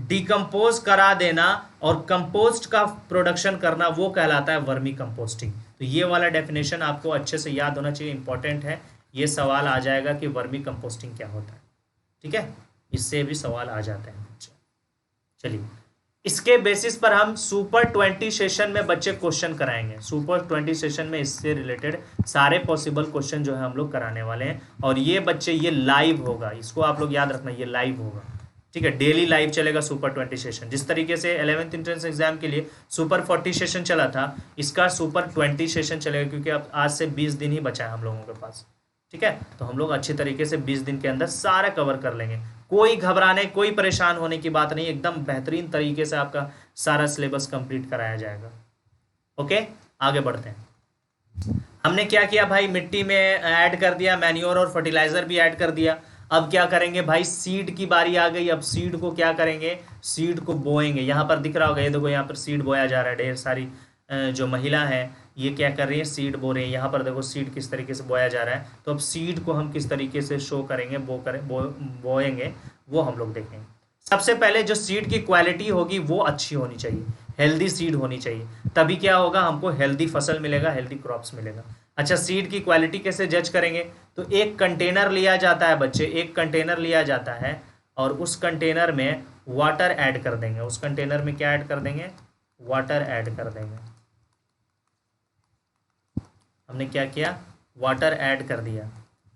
डिकम्पोज करा देना और कंपोस्ट का प्रोडक्शन करना, वो कहलाता है वर्मी कंपोस्टिंग। तो ये वाला डेफिनेशन आपको अच्छे से याद होना चाहिए, इंपॉर्टेंट है, ये सवाल आ जाएगा कि वर्मी कंपोस्टिंग क्या होता है, ठीक है, इससे भी सवाल आ जाते हैं बच्चे। चलिए, इसके बेसिस पर हम सुपर 20 सेशन में बच्चे क्वेश्चन कराएंगे। सुपर 20 सेशन में इससे रिलेटेड सारे पॉसिबल क्वेश्चन जो है हम लोग कराने वाले हैं। और ये बच्चे ये लाइव होगा, इसको आप लोग याद रखना, ये लाइव होगा, ठीक है, डेली लाइव चलेगा सुपर 20 सेशन। जिस तरीके से 11th एंट्रेंस एग्जाम के लिए सुपर 40 सेशन चला था, इसका सुपर 20 सेशन चलेगा, क्योंकि अब आज से 20 दिन ही बचा है हम लोगों के पास, ठीक है। तो हम लोग अच्छी तरीके से 20 दिन के अंदर सारा कवर कर लेंगे। कोई घबराने, कोई परेशान होने की बात नहीं, एकदम बेहतरीन तरीके से आपका सारा सिलेबस कंप्लीट कराया जाएगा। ओके, आगे बढ़ते हैं। हमने क्या किया भाई, मिट्टी में ऐड कर दिया, मैन्योर और फर्टिलाइजर भी ऐड कर दिया। अब क्या करेंगे भाई, सीड की बारी आ गई। अब सीड को क्या करेंगे, सीड को बोएंगे। यहाँ पर दिख रहा होगा, ये देखो यहाँ पर सीड बोया जा रहा है। ढेर सारी जो महिला है ये क्या कर रही है, सीड बो रही है। यहाँ पर देखो सीड किस तरीके से बोया जा रहा है। तो अब सीड को हम किस तरीके से शो करेंगे, बोएंगे, वो हम लोग देखेंगे। सबसे पहले जो सीड की क्वालिटी होगी वो अच्छी होनी चाहिए, हेल्दी सीड होनी चाहिए, तभी क्या होगा, हमको हेल्दी फसल मिलेगा, हेल्दी क्रॉप्स मिलेगा। अच्छा, सीड की क्वालिटी कैसे जज करेंगे, तो एक कंटेनर लिया जाता है बच्चे, एक कंटेनर लिया जाता है और उस कंटेनर में वाटर ऐड कर देंगे। उस कंटेनर में क्या ऐड कर देंगे, वाटर ऐड कर देंगे। हमने क्या किया, वाटर ऐड कर दिया।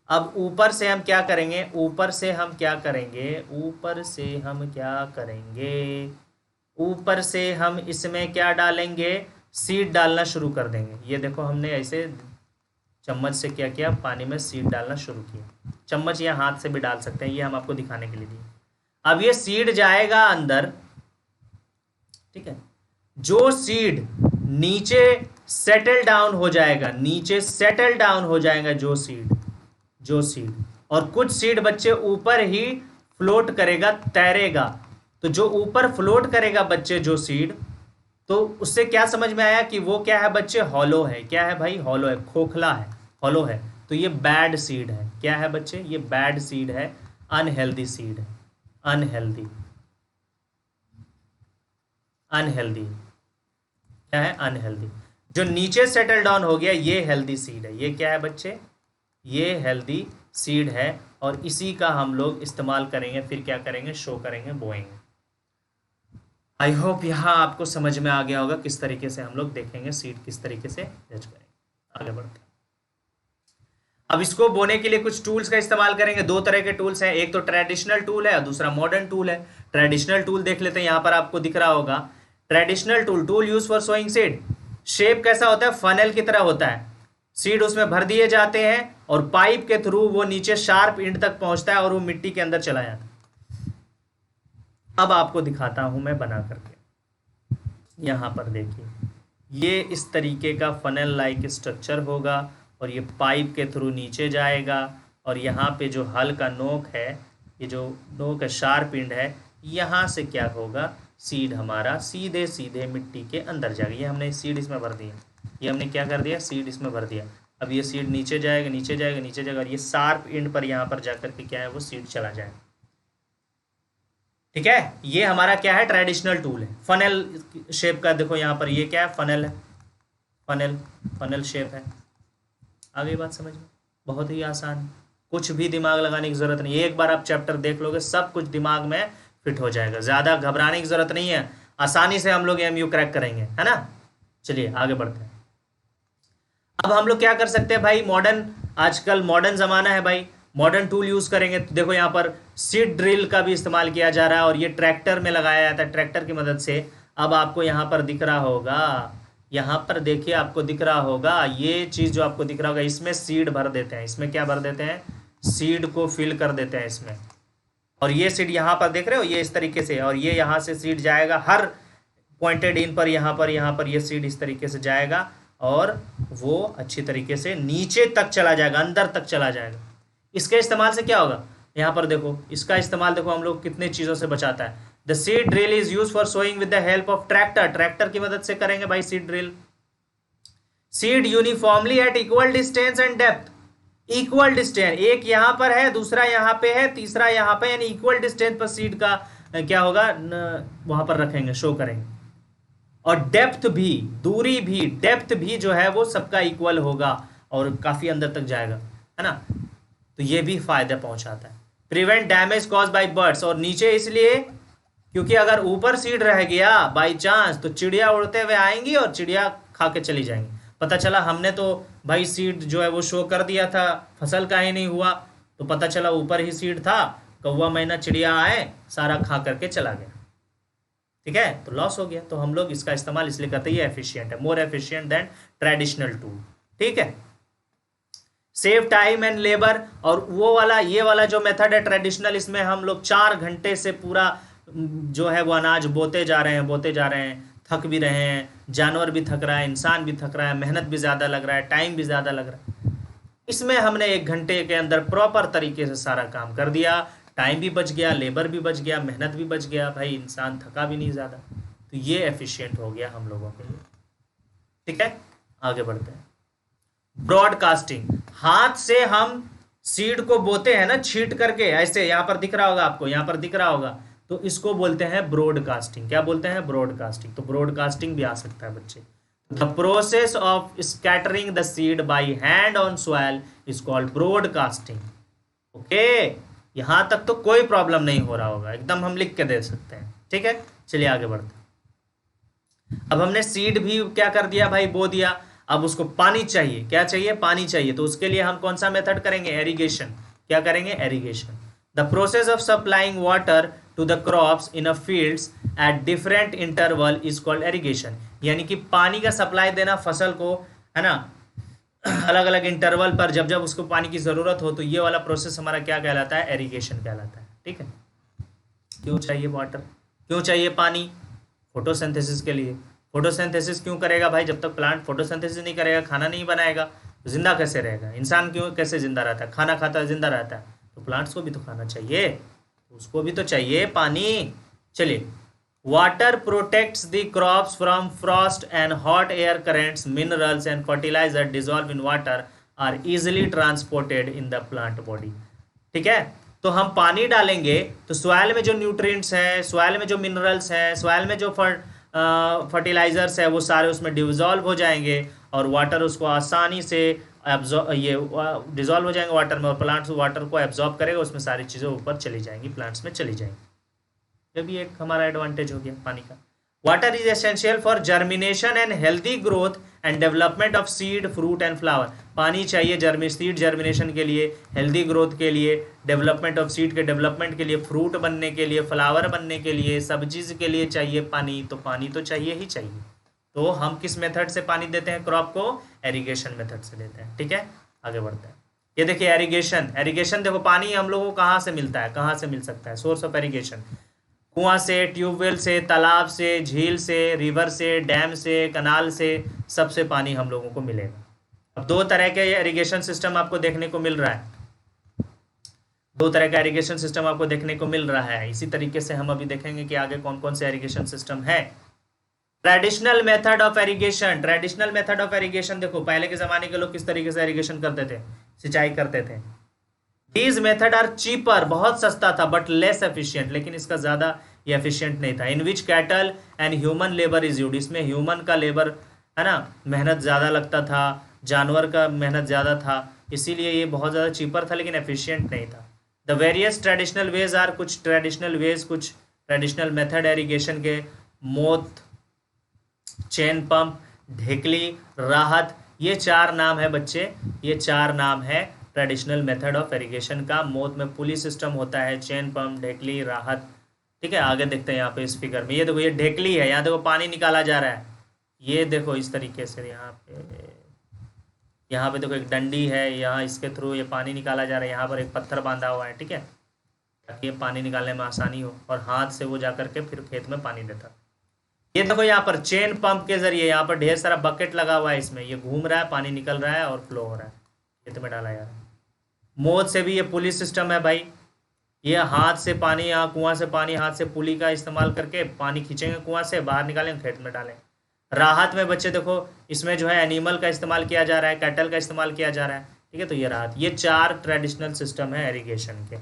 अब ऊपर से हम क्या करेंगे, ऊपर से हम क्या करेंगे, ऊपर से हम क्या करेंगे, ऊपर से हम इसमें क्या डालेंगे, सीड डालना शुरू कर देंगे। ये देखो हमने ऐसे चम्मच से क्या किया, पानी में सीड डालना शुरू किया। चम्मच या हाथ से भी डाल सकते हैं, ये हम आपको दिखाने के लिए दिए। अब ये सीड जाएगा अंदर, ठीक है। जो सीड नीचे सेटल डाउन हो जाएगा, नीचे सेटल डाउन हो जाएगा जो सीड, और कुछ सीड बच्चे ऊपर ही फ्लोट करेगा, तैरेगा। तो जो ऊपर फ्लोट करेगा बच्चे जो सीड, तो उससे क्या समझ में आया कि वो क्या है बच्चे, हॉलो है। क्या है भाई, हॉलो है, खोखला है, हॉलो है। तो ये बैड सीड है। क्या है बच्चे, ये बैड सीड है, अनहेल्दी सीड है, अनहेल्दी क्या है, अनहेल्दी। जो नीचे सेटल डाउन हो गया ये हेल्दी सीड है। ये क्या है बच्चे, ये हेल्दी सीड है, और इसी का हम लोग इस्तेमाल करेंगे, फिर क्या करेंगे, शो करेंगे, बोएंगे। आई होप यहाँ आपको समझ में आ गया होगा किस तरीके से हम लोग देखेंगे सीड किस तरीके से जज करेंगे। आगे बढ़ते हैं। अब इसको बोने के लिए कुछ टूल्स का इस्तेमाल करेंगे। दो तरह के टूल्स हैं, एक तो ट्रेडिशनल टूल है और दूसरा मॉडर्न टूल है। ट्रेडिशनल टूल देख लेते हैं, यहाँ पर आपको दिख रहा होगा traditional tool use for sowing seed. Shape कैसा होता है, फनल की तरह होता है। सीड उसमें भर दिए जाते हैं और पाइप के थ्रू वो नीचे शार्प एंड तक पहुंचता है और वो मिट्टी के अंदर चला जाता है। अब आपको दिखाता हूं मैं बना करके। यहां पर देखिए, ये इस तरीके का फनल लाइक स्ट्रक्चर होगा और ये पाइप के थ्रू नीचे जाएगा, और यहाँ पे जो हल का नोक है, ये जो नोक है, शार्प एंड है, यहाँ से क्या होगा, सीड हमारा सीधे सीधे मिट्टी के अंदर जाएगा। ये हमने सीड इसमें भर दिया, ये हमने क्या कर दिया, सीड इसमें भर दिया। अब ये सीड नीचे जाएगा, नीचे जाएगा, नीचे जाएगा, और ये शार्प एंड पर यहाँ पर जाकर के क्या है, वो सीड चला जाएगा। ठीक है, ये हमारा क्या है, ट्रेडिशनल टूल है। फनल शेप का देखो यहाँ पर, ये क्या है, फनल है, फनल शेप है। आ गई बात समझ में, बहुत ही आसान, कुछ भी दिमाग लगाने की जरूरत नहीं। एक बार आप चैप्टर देख लोगे, सब कुछ दिमाग में फिट हो जाएगा, ज़्यादा घबराने की जरूरत नहीं है। आसानी से हम लोग एमयू क्रैक करेंगे, है ना। चलिए आगे बढ़ते हैं। अब हम लोग क्या कर सकते हैं भाई, मॉडर्न, आजकल मॉडर्न ज़माना है भाई, मॉडर्न टूल यूज़ करेंगे। तो देखो यहाँ पर सीड ड्रिल का भी इस्तेमाल किया जा रहा है और ये ट्रैक्टर में लगाया जाता है, ट्रैक्टर की मदद से। अब आपको यहाँ पर दिख रहा होगा, यहाँ पर देखिए आपको दिख रहा होगा, ये चीज़ जो आपको दिख रहा होगा, इसमें सीड भर देते हैं। इसमें क्या भर देते हैं, सीड को फिल कर देते हैं इसमें। और ये सीड यहाँ पर देख रहे हो, ये इस तरीके से, और ये यहाँ से सीड जाएगा हर पॉइंटेड इन पर, यहाँ पर ये सीड इस तरीके से जाएगा और वो अच्छी तरीके से नीचे तक चला जाएगा, अंदर तक चला जाएगा। इसके इस्तेमाल से क्या होगा, यहाँ पर देखो, इसका इस्तेमाल देखो हम लोग कितने चीज़ों से बचाता है। The seed drill is use for sowing with the help of tractor. Tractor की मदद से करेंगे भाई seed drill. Seed uniformly at equal distance and depth. Equal distance, एक यहाँ पर है, दूसरा यहाँ पे है, तीसरा यहाँ पे, यानी इक्वल डिस्टेंस पर सीड का क्या होगा, वहां पर रखेंगे, शो करेंगे। और डेप्थ भी, दूरी भी, डेप्थ भी जो है वो सबका इक्वल होगा और काफी अंदर तक जाएगा, है ना। तो ये भी फायदा पहुंचाता है। Prevent damage cause by birds, और नीचे इसलिए क्योंकि अगर ऊपर सीड रह गया बाई चांस तो चिड़िया उड़ते हुए आएंगी और चिड़िया खा के चली जाएंगी। पता चला हमने तो भाई सीड जो है वो शो कर दिया था, फसल का ही नहीं हुआ, तो पता चला ऊपर ही सीड था, कौवा मैना चिड़िया आए सारा खा करके चला गया, ठीक है, तो लॉस हो गया। तो हम लोग इसका इस्तेमाल इसलिए करते हैं, ये एफिशिएंट है, more efficient then traditional tool, ठीक है। सेव टाइम एंड लेबर, और वो वाला ये वाला जो मेथड है ट्रेडिशनल, इसमें हम लोग 4 घंटे से पूरा जो है वो अनाज बोते जा रहे हैं, थक भी रहे हैं, जानवर भी थक रहा है, इंसान भी थक रहा है, मेहनत भी ज़्यादा लग रहा है, टाइम भी ज़्यादा लग रहा है। इसमें हमने 1 घंटे के अंदर प्रॉपर तरीके से सारा काम कर दिया, टाइम भी बच गया, लेबर भी बच गया, मेहनत भी बच गया, भाई इंसान थका भी नहीं ज़्यादा, तो ये एफिशिएंट हो गया हम लोगों के लिए, ठीक है। आगे बढ़ते हैं। ब्रॉडकास्टिंग, हाथ से हम सीड को बोते हैं ना, छीट करके ऐसे, यहाँ पर दिख रहा होगा आपको, यहाँ पर दिख रहा होगा, तो इसको बोलते हैं ब्रॉडकास्टिंग। क्या बोलते हैं? ब्रॉडकास्टिंग। तो ब्रॉडकास्टिंग भी आ सकता है बच्चे। The process of scattering the seed by hand on soil is called broadcasting. Okay, यहां तक तो कोई प्रॉब्लम नहीं हो रहा होगा, एकदम हम लिख के दे सकते हैं, ठीक है। चलिए आगे बढ़ते हैं। अब हमने सीड भी क्या कर दिया भाई, बो दिया, अब उसको पानी चाहिए, क्या चाहिए? पानी चाहिए। तो उसके लिए हम कौन सा मेथड करेंगे? एरीगेशन। क्या करेंगे? Irrigation. The process of supplying water to the crops in a fields at different interval is called irrigation. यानी कि पानी का सप्लाई देना फसल को, है ना, अलग अलग इंटरवल पर, जब जब उसको पानी की जरूरत हो, तो ये वाला प्रोसेस हमारा क्या कहलाता है? एरीगेशन कहलाता है, ठीक है। क्यों चाहिए वाटर? क्यों चाहिए पानी? फोटोसिंथेसिस के लिए। फोटोसिंथेसिस क्यों करेगा भाई? जब तक प्लांट फोटोसिंथेसिस नहीं करेगा, खाना नहीं बनाएगा, तो जिंदा कैसे रहेगा? इंसान क्यों कैसे जिंदा रहता है? खाना खाता है, जिंदा रहता है, तो प्लांट्स को भी तो खाना चाहिए, उसको भी तो चाहिए पानी। चलिए, water protects the crops from frost and hot air currents, minerals and fertiliser dissolve in water are easily transported in the plant body, ठीक है। तो हम पानी डालेंगे तो सॉइल में जो न्यूट्रिएंट्स है, सॉइल में जो मिनरल्स है, सॉइल में जो फर्टिलाइजर्स है, वो सारे उसमें डिजॉल्व हो जाएंगे और वाटर उसको आसानी से डिजॉल्व हो जाएंगे वाटर में, और प्लांट्स वाटर को एब्जॉर्ब करेगा, उसमें सारी चीज़ें ऊपर चली जाएंगी, प्लांट्स में चली जाएंगी। ये भी एक हमारा एडवांटेज हो गया पानी का। Water is essential for germination and healthy growth and development of seed, fruit and flower. पानी चाहिए सीड जर्मिनेशन के लिए, हेल्दी ग्रोथ के लिए, डेवलपमेंट ऑफ सीड के डेवलपमेंट के लिए, फ्रूट बनने के लिए, फ्लावर बनने के लिए, सब चीज़ के लिए चाहिए पानी। तो पानी तो चाहिए ही चाहिए। तो हम किस मेथड से पानी देते हैं क्रॉप को? एरीगेशन मेथड से देते हैं, ठीक है। आगे बढ़ते हैं। ये देखिए एरीगेशन देखो, पानी हम लोगों को कहाँ से मिलता है, कहाँ से मिल सकता है? सोर्स ऑफ एरीगेशन, कुआं से, ट्यूबवेल से, तालाब से, झील से, रिवर से, डैम से, कनाल से, सबसे पानी हम लोगों को मिलेगा। अब 2 तरह के इरिगेशन सिस्टम आपको देखने को मिल रहा है, 2 तरह का इरिगेशन सिस्टम आपको देखने को मिल रहा है। इसी तरीके से हम अभी देखेंगे कि आगे कौन कौन से इरिगेशन सिस्टम है। Traditional method of irrigation. Traditional method of irrigation देखो, पहले के जमाने के लोग किस तरीके से इरिगेशन करते थे, सिंचाई करते थे। These मेथड आर चीपर, बहुत सस्ता था, बट लेस एफिशिएंट, लेकिन इसका ज़्यादा ये एफिशिएंट नहीं था। In which cattle and human labour is used, इसमें ह्यूमन का लेबर, है ना, मेहनत ज़्यादा लगता था, जानवर का मेहनत ज़्यादा था, इसीलिए ये बहुत ज़्यादा चीपर था, लेकिन एफिशिएंट नहीं था। The various traditional ways are, कुछ ट्रेडिशनल वेज, कुछ ट्रेडिशनल मेथड इरिगेशन के, मोत, चेन पंप, ढेकली, राहत, ये 4 नाम है बच्चे, ये 4 नाम है ट्रेडिशनल मेथड ऑफ इरिगेशन का। मोत में पुली सिस्टम होता है, चेन पंप, ढेकली, राहत, ठीक है। आगे देखते हैं यहाँ पे इस फिगर में, ये देखो, ये ढेकली है, यहाँ देखो पानी निकाला जा रहा है, ये देखो इस तरीके से, यहाँ पे देखो एक डंडी है, यहाँ इसके थ्रू ये पानी निकाला जा रहा है, यहाँ पर एक पत्थर बांधा हुआ है, ठीक है, ताकि ये पानी निकालने में आसानी हो, और हाथ से वो जा करके फिर खेत में पानी देता। ये देखो यहाँ पर चेन पंप के जरिए, यहाँ पर ढेर सारा बकेट लगा हुआ है, इसमें ये घूम रहा है, पानी निकल रहा है और फ्लो हो रहा है, खेत में डाला जा रहा है। मोद से भी ये पुली सिस्टम है भाई, ये हाथ से पानी, यहाँ कुआं से पानी हाथ से पुली का इस्तेमाल करके पानी खींचेंगे कुआं से, बाहर निकालेंगे, खेत में डालें। राहत में बच्चे देखो, इसमें जो है एनिमल का इस्तेमाल किया जा रहा है, कैटल का इस्तेमाल किया जा रहा है, ठीक है। तो ये राहत, ये 4 ट्रेडिशनल सिस्टम है इरिगेशन के,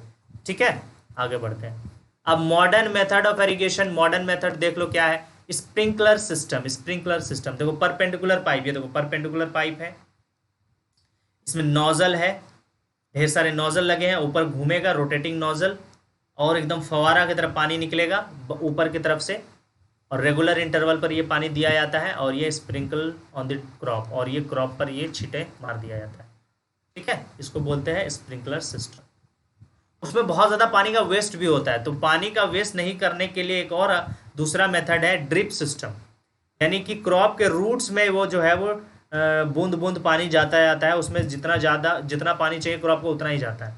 ठीक है। आगे बढ़ते हैं। अब modern method of irrigation, modern method देख लो क्या है, स्प्रिंकलर सिस्टम। स्प्रिंकलर सिस्टम देखो, परपेंडिकुलर पाइप, ये देखो परपेंडिकुलर पाइप है, इसमें नोजल है, ढेर सारे नोजल लगे हैं, ऊपर घूमेगा रोटेटिंग नोजल और एकदम फवारा की तरफ पानी निकलेगा ऊपर की तरफ से, और रेगुलर इंटरवल पर ये पानी दिया जाता है, और ये स्प्रिंकल ऑन द क्रॉप, और ये क्रॉप पर ये छींटे मार दिया जाता है। ठीक है, इसको बोलते हैं स्प्रिंकलर सिस्टम। उसमें बहुत ज़्यादा पानी का वेस्ट भी होता है, तो पानी का वेस्ट नहीं करने के लिए एक और दूसरा मेथड है ड्रिप सिस्टम, यानी कि क्रॉप के रूट्स में वो जो है वो बूंद बूंद पानी जाता है, उसमें जितना पानी चाहिए क्रॉप को उतना ही जाता है,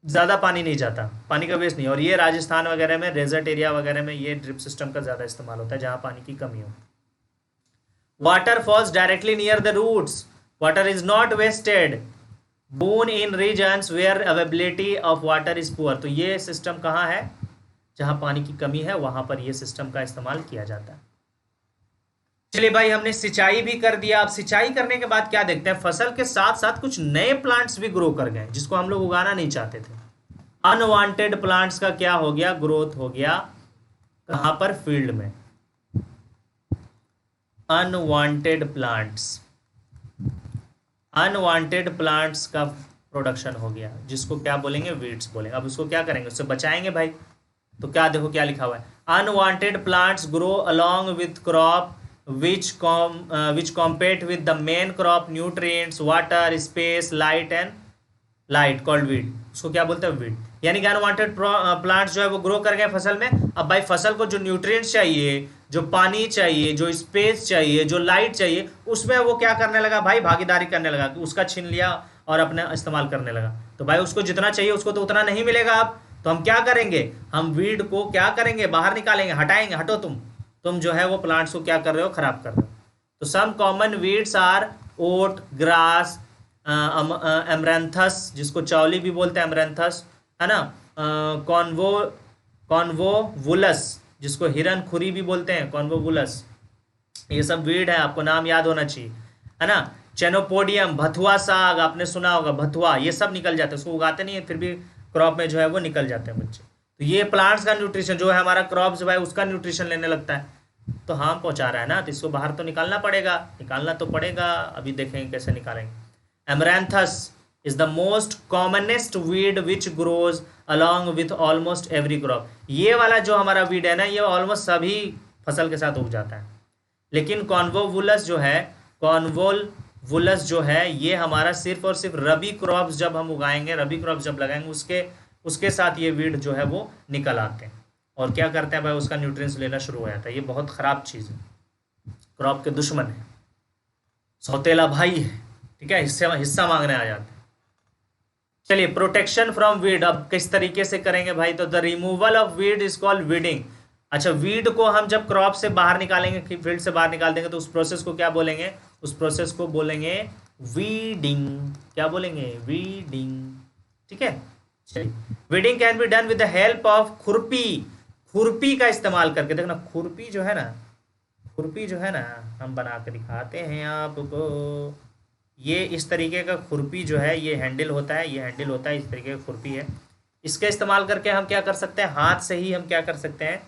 ज़्यादा पानी नहीं जाता, पानी का वेस्ट नहीं। और ये राजस्थान वगैरह में, डेजर्ट एरिया वगैरह में ये ड्रिप सिस्टम का ज़्यादा इस्तेमाल होता है, जहाँ पानी की कमी हो। Water falls directly near the roots, water is not wasted, boon in regions where availability of water is poor. तो ये सिस्टम कहाँ है, जहाँ पानी की कमी है वहाँ पर ये सिस्टम का इस्तेमाल किया जाता है। चलिए भाई, हमने सिंचाई भी कर दिया। अब सिंचाई करने के बाद क्या देखते हैं, फसल के साथ साथ कुछ नए प्लांट्स भी ग्रो कर गए जिसको हम लोग उगाना नहीं चाहते थे। अनवांटेड प्लांट्स का क्या हो गया, ग्रोथ हो गया। कहां पर, फील्ड में। अनवांटेड प्लांट्स का प्रोडक्शन हो गया, जिसको क्या बोलेंगे, वीड्स बोलेंगे। अब उसको क्या करेंगे, उससे बचाएंगे भाई। तो क्या देखो क्या लिखा हुआ है, unwanted plants grow along with crop which compete with the main crop nutrients, water, space, light called weed। उसको क्या बोलते हैं, वीड। यानी कि अनवांटेड प्लांट्स जो है वो ग्रो कर गए फसल में। अब भाई फसल को जो न्यूट्रिएंट्स चाहिए, जो पानी चाहिए, जो स्पेस चाहिए, जो लाइट चाहिए, उसमें वो क्या करने लगा भाई, भागीदारी करने लगा, उसका छीन लिया और अपना इस्तेमाल करने लगा। तो भाई उसको जितना चाहिए उसको तो उतना नहीं मिलेगा। अब तो हम क्या करेंगे, हम वीड को क्या करेंगे, बाहर निकालेंगे, हटाएंगे, हटो तुम जो है वो प्लांट्स को क्या कर रहे हो, खराब कर रहे हो। तो some common weeds are oat, grass, amaranthus, जिसको चौली भी बोलते हैं, एमरेंथस है ना, कॉन्वोवुलस, जिसको हिरन खुरी भी बोलते हैं, कॉन्वोवुलस। ये सब वीड है, आपको नाम याद होना चाहिए, है ना। चेनोपोडियम, भथुआ साग आपने सुना होगा, भथुआ, ये सब निकल जाते हैं, उसको उगाते नहीं है फिर भी क्रॉप में जो है वो निकल जाते हैं बच्चे। तो ये प्लांट्स का न्यूट्रिशन जो है हमारा क्रॉप्स भाई उसका न्यूट्रिशन लेने लगता है, तो हम पहुंचा रहा है ना, तो इसको बाहर तो निकालना पड़ेगा, अभी देखेंगे कैसे निकालेंगे। Amaranthus is the most commonest weed which grows along with almost every crop. ये वाला जो हमारा वीड है ना, ये ऑलमोस्ट सभी फसल के साथ उग जाता है। लेकिन कॉन्वोवुलस जो है ये हमारा सिर्फ और सिर्फ रबी क्रॉप्स जब हम उगाएंगे, रबी क्रॉप्स जब लगाएंगे उसके साथ ये वीड जो है वो निकल आते हैं, और क्या करते हैं भाई, उसका न्यूट्रिएंट्स लेना शुरू हो जाता है। ये बहुत ख़राब चीज़ है, क्रॉप के दुश्मन है, सौतेला भाई है, ठीक है, हिस्सा मांगने आ जाते हैं। चलिए, प्रोटेक्शन फ्रॉम वीड अब किस तरीके से करेंगे भाई, तो the removal of weed is called weeding. अच्छा, वीड को हम जब क्रॉप से बाहर निकालेंगे, फील्ड से बाहर निकाल देंगे, तो उस प्रोसेस को क्या बोलेंगे, उस प्रोसेस को बोलेंगे वीडिंग। क्या बोलेंगे, वीडिंग, ठीक है। Weeding can be done with the help of खुरपी का इस्तेमाल करके। देखना, खुरपी जो है ना, हम बना के दिखाते हैं आपको। ये इस तरीके का खुरपी जो है, ये हैंडल होता है, इस तरीके का खुरपी है। इसका इस्तेमाल करके हम क्या कर सकते हैं, हाथ से ही हम क्या कर सकते हैं,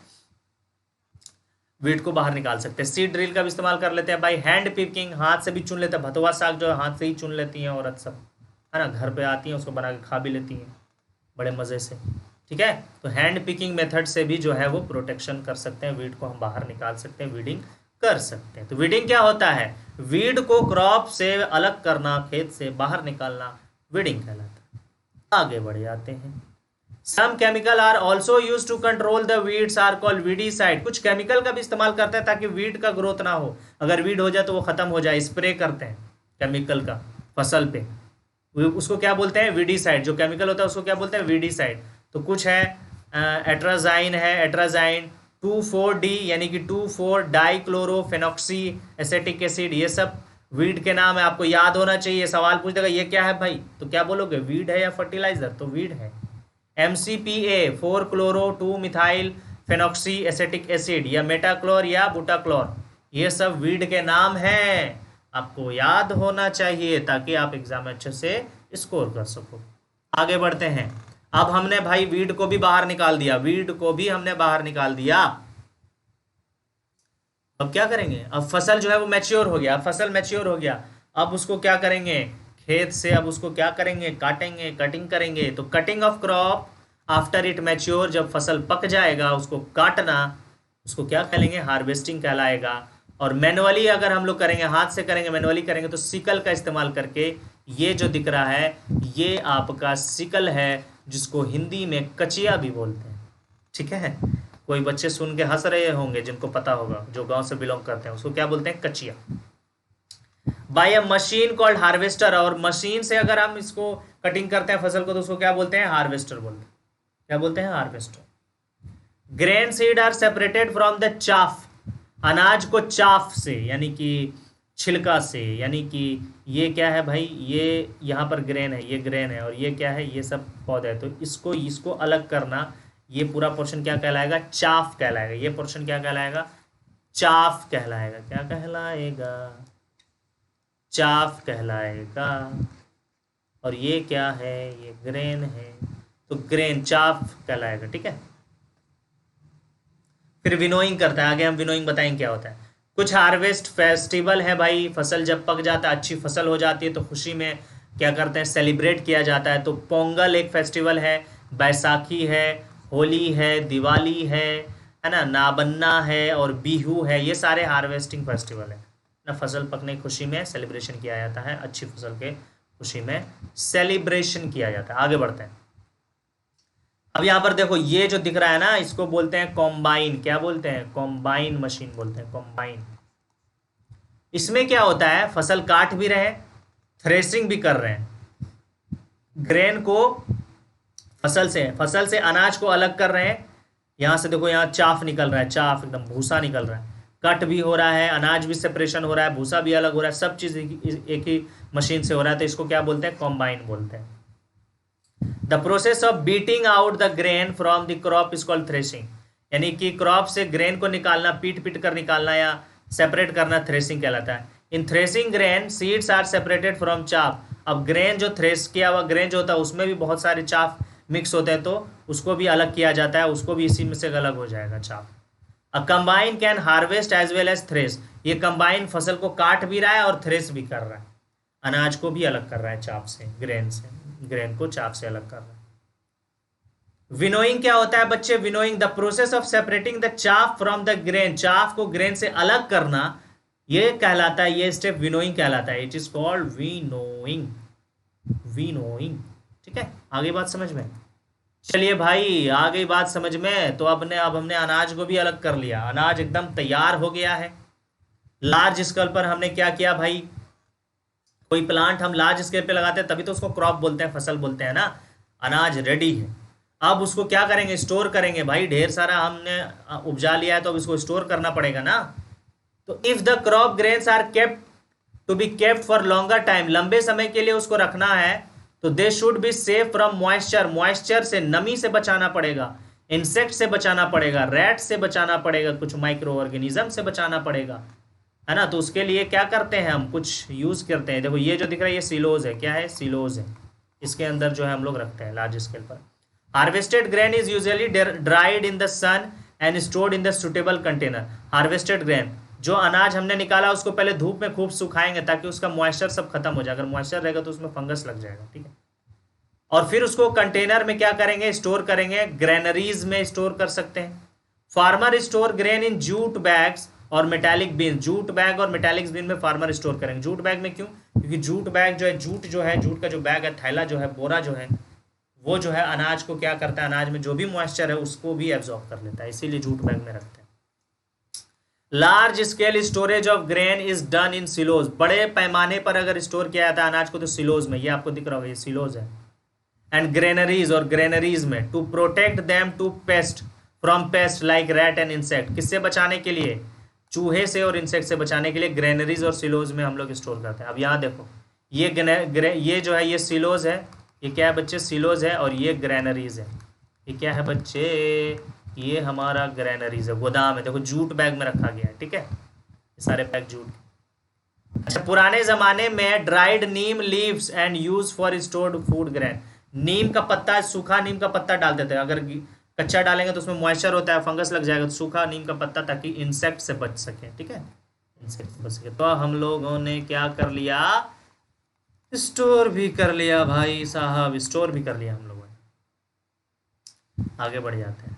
वीड को बाहर निकाल सकते हैं। सीड ड्रिल का भी इस्तेमाल कर लेते हैं भाई। हैंड पिकिंग, हाथ से भी चुन लेते हैं, भथुआ साग जो है हाथ से ही चुन लेती हैं औरत सब, है ना, घर पे आती हैं, उसको बना के खा भी लेती हैं बड़े मज़े से, ठीक है। तो हैंड पिकिंग मेथड से भी जो है वो प्रोटेक्शन कर सकते हैं, वीड को हम बाहर निकाल सकते हैं, वीडिंग कर सकते हैं। तो वीडिंग क्या होता है, वीड को क्रॉप से अलग करना, खेत से बाहर निकालना, वीडिंग कहलाता है। आगे बढ़ जाते हैं। Some chemical are also use to control the weeds are called weedicide. कुछ केमिकल का भी इस्तेमाल करते हैं ताकि वीड का ग्रोथ ना हो, अगर वीड हो जाए तो वो खत्म हो जाए, स्प्रे करते हैं केमिकल का फसल पे, उसको क्या बोलते हैं, वीडीसाइड। जो केमिकल होता है उसको क्या बोलते हैं, वीडीसाइड। तो कुछ है एट्राजाइन 2,4-D यानी कि 2,4-डाइक्लोरोफेनॉक्सी एसेटिक एसिड, ये सब वीड के नाम है, आपको याद होना चाहिए। सवाल पूछ देगा ये क्या है भाई, तो क्या बोलोगे, वीड है या फर्टिलाइजर, तो वीड है। MCPA 4-chloro-2-मिथाइल फेनॉक्सी एसेटिक एसिड, या मेटाक्लोर या बुटाक्लोर, ये सब वीड के नाम हैं, आपको याद होना चाहिए ताकि आप एग्जाम में अच्छे से स्कोर कर सको। आगे बढ़ते हैं। अब हमने भाई वीड को भी बाहर निकाल दिया, अब क्या करेंगे, अब फसल जो है वो मैच्योर हो गया, अब उसको क्या करेंगे, खेत से अब उसको क्या करेंगे, काटेंगे, कटिंग करेंगे। तो cutting of crop after it mature, जब फसल पक जाएगा उसको काटना, उसको क्या कहलाएंगे, हार्वेस्टिंग कहलाएगा। और मैनुअली अगर हम लोग करेंगे, हाथ से करेंगे, मैनुअली करेंगे तो सिकल का इस्तेमाल करके, ये जो दिख रहा है ये आपका सिकल है, जिसको हिंदी में कचिया भी बोलते हैं। ठीक है, कोई बच्चे सुन के हंस रहे होंगे, जिनको पता होगा, जो गांव से बिलोंग करते हैं, उसको क्या बोलते हैं, कचिया। By a machine called harvester, और मशीन से अगर हम इसको कटिंग करते हैं फसल को तो उसको क्या बोलते हैं, हार्वेस्टर बोलते हैं। क्या बोलते हैं, harvester. Grain seed are separated from the chaff, अनाज को चाफ से यानी कि छिलका से, यानी कि ये क्या है भाई, ये यहाँ पर ग्रेन है, ये ग्रेन है, और ये क्या है, ये सब पौधा है। तो इसको इसको अलग करना, ये पूरा पोर्शन क्या कहलाएगा, चाफ कहलाएगा। ये पोर्शन क्या कहलाएगा, चाफ कहलाएगा। क्या कहलाएगा, चाफ कहलाएगा। और ये क्या है, ये ग्रेन है, तो ग्रेन चाफ कहलाएगा। ठीक है, फिर विनोइंग करता है, आगे हम विनोइंग बताएंगे क्या होता है। कुछ हार्वेस्ट फेस्टिवल है भाई, फसल जब पक जाता है, अच्छी फसल हो जाती है, तो खुशी में क्या करते हैं, सेलिब्रेट किया जाता है। तो पोंगल एक फेस्टिवल है, बैसाखी है, होली है, दिवाली है ना, नाबन्ना है और बिहू है। ये सारे हार्वेस्टिंग फेस्टिवल है ना, फसल पकने की खुशी में सेलिब्रेशन किया जाता है, अच्छी फसल के खुशी में सेलिब्रेशन किया जाता है। आगे बढ़ते हैं। अब यहाँ पर देखो, ये जो दिख रहा है ना, इसको बोलते हैं कॉम्बाइन। क्या बोलते हैं, कॉम्बाइन मशीन बोलते हैं, कॉम्बाइन। इसमें क्या होता है, फसल काट भी रहे, थ्रेसिंग भी कर रहे हैं, ग्रेन को फसल से अनाज को अलग कर रहे हैं। यहाँ से देखो, यहाँ चाफ निकल रहा है, चाफ एकदम भूसा निकल रहा है, कट भी हो रहा है, अनाज भी सेपरेशन हो रहा है, भूसा भी अलग हो रहा है, सब चीज़ एक ही मशीन से हो रहा है। तो इसको क्या बोलते हैं, कॉम्बाइन बोलते हैं। The process of beating out the grain from the crop is called threshing, यानी कि क्रॉप से ग्रेन को निकालना, पीट पीट कर निकालना या सेपरेट करना थ्रेसिंग कहलाता है। In threshing grain seeds are separated from chaff. अब ग्रेन जो थ्रेस किया हुआ ग्रेन जो होता है, उसमें भी बहुत सारे चाफ मिक्स होते हैं, तो उसको भी अलग किया जाता है, उसको भी इसी में से अलग हो जाएगा chaff. A combine can harvest as well as thresh, ये कंबाइन फसल को काट भी रहा है और थ्रेस भी कर रहा है, अनाज को भी अलग कर रहा है चाफ से, ग्रेन को चाफ से अलग कर रहा है। विनोइंग क्या होता है बच्चे, winnowing the process of separating the chaff from the grain, chaff को ग्रेन से अलग करना, ये कहलाता है, ये स्टेप विनोइंग कहलाता है। It is called winnowing, winnowing. ठीक है, आगे बात समझ में, चलिए भाई आ गई बात समझ में। तो अब हमने अनाज को भी अलग कर लिया, अनाज एकदम तैयार हो गया है। लार्ज स्केल पर हमने क्या किया भाई, कोई प्लांट हम लार्ज स्केल पे लगाते हैं तभी तो उसको क्रॉप बोलते हैं, फसल बोलते हैं ना। अनाज रेडी है, अब उसको क्या करेंगे, स्टोर करेंगे भाई। ढेर सारा हमने उपजा लिया है तो अब इसको स्टोर करना पड़ेगा ना। तो if the crop grains are kept to be kept for longer time, लंबे समय के लिए उसको रखना है, तो they should be safe from moisture, moisture से, नमी से बचाना पड़ेगा, इंसेक्ट से बचाना पड़ेगा, रैट से बचाना पड़ेगा, कुछ माइक्रो ऑर्गेनिज्म से बचाना पड़ेगा, है ना। तो उसके लिए क्या करते हैं हम, कुछ यूज करते हैं। देखो ये जो दिख रहा है ये सिलोज है, क्या है, सिलोज है, इसके अंदर जो है हम लोग रखते हैं लार्ज स्केल पर। Harvested grain is usually dried in the sun and stored in the suitable container. Harvested grain, जो अनाज हमने निकाला उसको पहले धूप में खूब सुखाएंगे ताकि उसका मॉइस्चर सब खत्म हो जाए, अगर मॉइस्चर रहेगा तो उसमें फंगस लग जाएगा। ठीक है, और फिर उसको कंटेनर में क्या करेंगे, स्टोर करेंगे, ग्रेनरीज में स्टोर कर सकते हैं। Farmer store grain in jute bags और मेटालिक बिन, जूट बैग और मेटालिक बिन में फार्मर स्टोर करेंगे। जूट बैग में क्यों, क्योंकि जूट बैग जो है, जूट का जो बैग है, थैला जो है, बोरा जो है, वो जो है अनाज को क्या करता है, अनाज में जो भी मॉइस्चर है उसको भी एब्जॉर्ब कर लेता है, इसीलिए जूट बैग में रखते हैं। Large scale storage of grain is done in silos, बड़े पैमाने पर अगर स्टोर किया जाता है अनाज को तो सिलोज में, ये आपको दिख रहा होगा, ये सिलोज है। एंड ग्रेनरीज, और ग्रेनरीज में, to protect them to pest from pest like rat and insect, किससे बचाने के लिए, चूहे से और इंसेक्ट से बचाने के लिए ग्रेनरीज और सिलोज में हम लोग स्टोर करते हैं। अब यहाँ देखो, ये जो है ये सिलोज है, ये क्या है बच्चे, सिलोज है, और ये ग्रेनरीज है, ये क्या है बच्चे, ये हमारा ग्रेनरीज है, गोदाम है। देखो जूट बैग में रखा गया है। ठीक है, ये सारे बैग जूट। अच्छा, पुराने जमाने में dried neem leaves and use for stored food grain, नीम का पत्ता, सूखा नीम का पत्ता डाल देते हैं, अगर कच्चा डालेंगे तो उसमें मॉइस्चर होता है, फंगस लग जाएगा, तो सूखा नीम का पत्ता, ताकि इंसेक्ट से बच सके। ठीक है, इंसेक्ट से बच सके। तो हम लोगों ने क्या कर लिया, स्टोर भी कर लिया भाई साहब, स्टोर भी कर लिया हम लोगों ने। आगे बढ़ जाते हैं।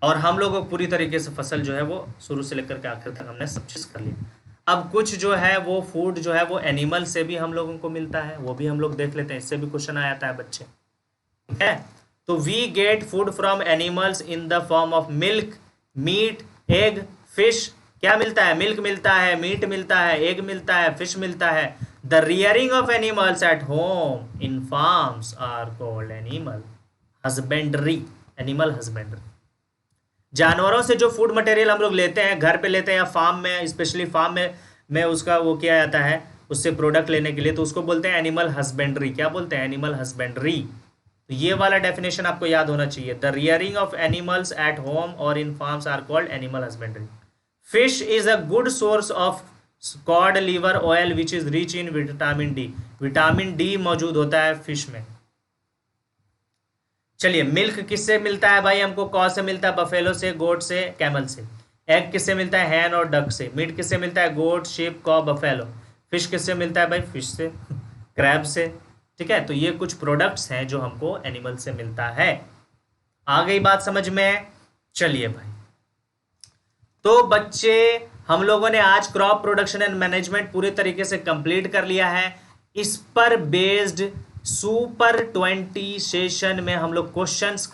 और हम लोगों को पूरी तरीके से फसल जो है वो शुरू से लेकर के आखिर तक हमने सब चीज़ कर लिया। अब कुछ जो है वो फूड जो है वो एनिमल से भी हम लोगों को मिलता है, वो भी हम लोग देख लेते हैं, इससे भी क्वेश्चन आ जाता है बच्चे। ठीक है, तो we get food from animals in the form of milk, meat, egg, fish. क्या मिलता है? मिल्क मिलता है, मीट मिलता है, एग मिलता है, फिश मिलता है। The rearing of animals at home in farms are called animal husbandry. Animal husbandry, जानवरों से जो फूड मटेरियल हम लोग लेते हैं, घर पे लेते हैं या फार्म में, स्पेशली फार्म में उसका वो किया जाता है उससे प्रोडक्ट लेने के लिए, तो उसको बोलते हैं एनिमल हस्बेंड्री। क्या बोलते हैं? Animal husbandry. तो ये वाला डेफिनेशन आपको याद होना चाहिए। The rearing of animals at home or in farms are called animal husbandry. Fish is a good source of cod liver oil which is rich in vitamin D. Vitamin D मौजूद होता है fish में। चलिए, milk किससे मिलता है भाई? हमको कौ से मिलता है? बफेलो से, गोट से, कैमल से। एग किससे मिलता है? हैन और डक से। मीट किससे मिलता है? गोट, शिप, कौ, बफेलो। फिश किससे मिलता है भाई? फिश से, क्रैब से। ठीक है, तो ये कुछ प्रोडक्ट्स हैं जो हमको एनिमल से मिलता है। आ गई बात समझ में? चलिए भाई, तो बच्चे हम लोगों ने आज क्रॉप प्रोडक्शन एंड मैनेजमेंट पूरे तरीके से कंप्लीट कर लिया है। इस पर बेस्ड सुपर 20 सेशन में हम लोग क्वेश्चंस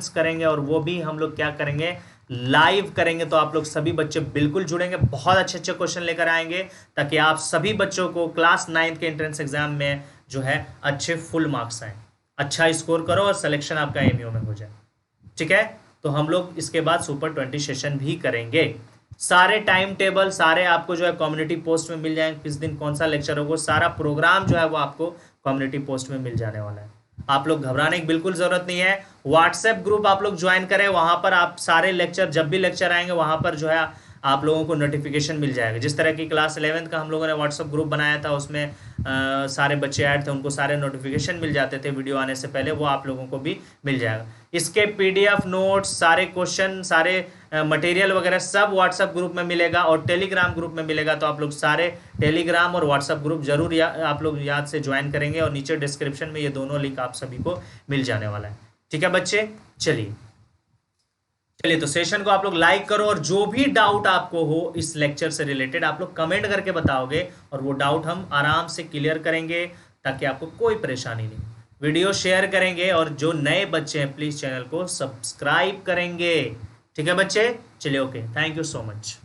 करेंगे और वो भी हम लोग क्या करेंगे? लाइव करेंगे। तो आप लोग सभी बच्चे बिल्कुल जुड़ेंगे, बहुत अच्छे अच्छे क्वेश्चन लेकर आएंगे ताकि आप सभी बच्चों को क्लास 9 के एंट्रेंस एग्जाम में जो है अच्छे फुल मार्क्स आए, अच्छा स्कोर करो और सिलेक्शन आपका एमयू में हो जाए। ठीक है, तो हम लोग इसके बाद सुपर 20 सेशन भी करेंगे। सारे टाइम टेबल सारे आपको जो है कम्युनिटी पोस्ट में मिल जाएंगे, किस दिन कौन सा लेक्चर होगा, सारा प्रोग्राम जो है वो आपको कम्युनिटी पोस्ट में मिल जाने वाला है। आप लोग घबराने की बिल्कुल जरूरत नहीं है। व्हाट्सएप ग्रुप आप लोग ज्वाइन करें, वहां पर आप सारे लेक्चर, जब भी लेक्चर आएंगे वहां पर जो है आप लोगों को नोटिफिकेशन मिल जाएगा। जिस तरह की क्लास 11th का हम लोगों ने व्हाट्सएप ग्रुप बनाया था, उसमें सारे बच्चे ऐड थे, उनको सारे नोटिफिकेशन मिल जाते थे वीडियो आने से पहले, वो आप लोगों को भी मिल जाएगा। इसके पीडीएफ नोट्स, सारे क्वेश्चन, सारे मटेरियल वगैरह सब व्हाट्सएप ग्रुप में मिलेगा और टेलीग्राम ग्रुप में मिलेगा। तो आप लोग सारे टेलीग्राम और व्हाट्सएप ग्रुप जरूर आप लोग याद से ज्वाइन करेंगे और नीचे डिस्क्रिप्शन में ये दोनों लिंक आप सभी को मिल जाने वाला है। ठीक है बच्चे, चलिए तो सेशन को आप लोग लाइक करो और जो भी डाउट आपको हो इस लेक्चर से रिलेटेड आप लोग कमेंट करके बताओगे और वो डाउट हम आराम से क्लियर करेंगे ताकि आपको कोई परेशानी नहीं। वीडियो शेयर करेंगे और जो नए बच्चे हैं प्लीज चैनल को सब्सक्राइब करेंगे। ठीक है बच्चे, चलिए okay, thank you so much.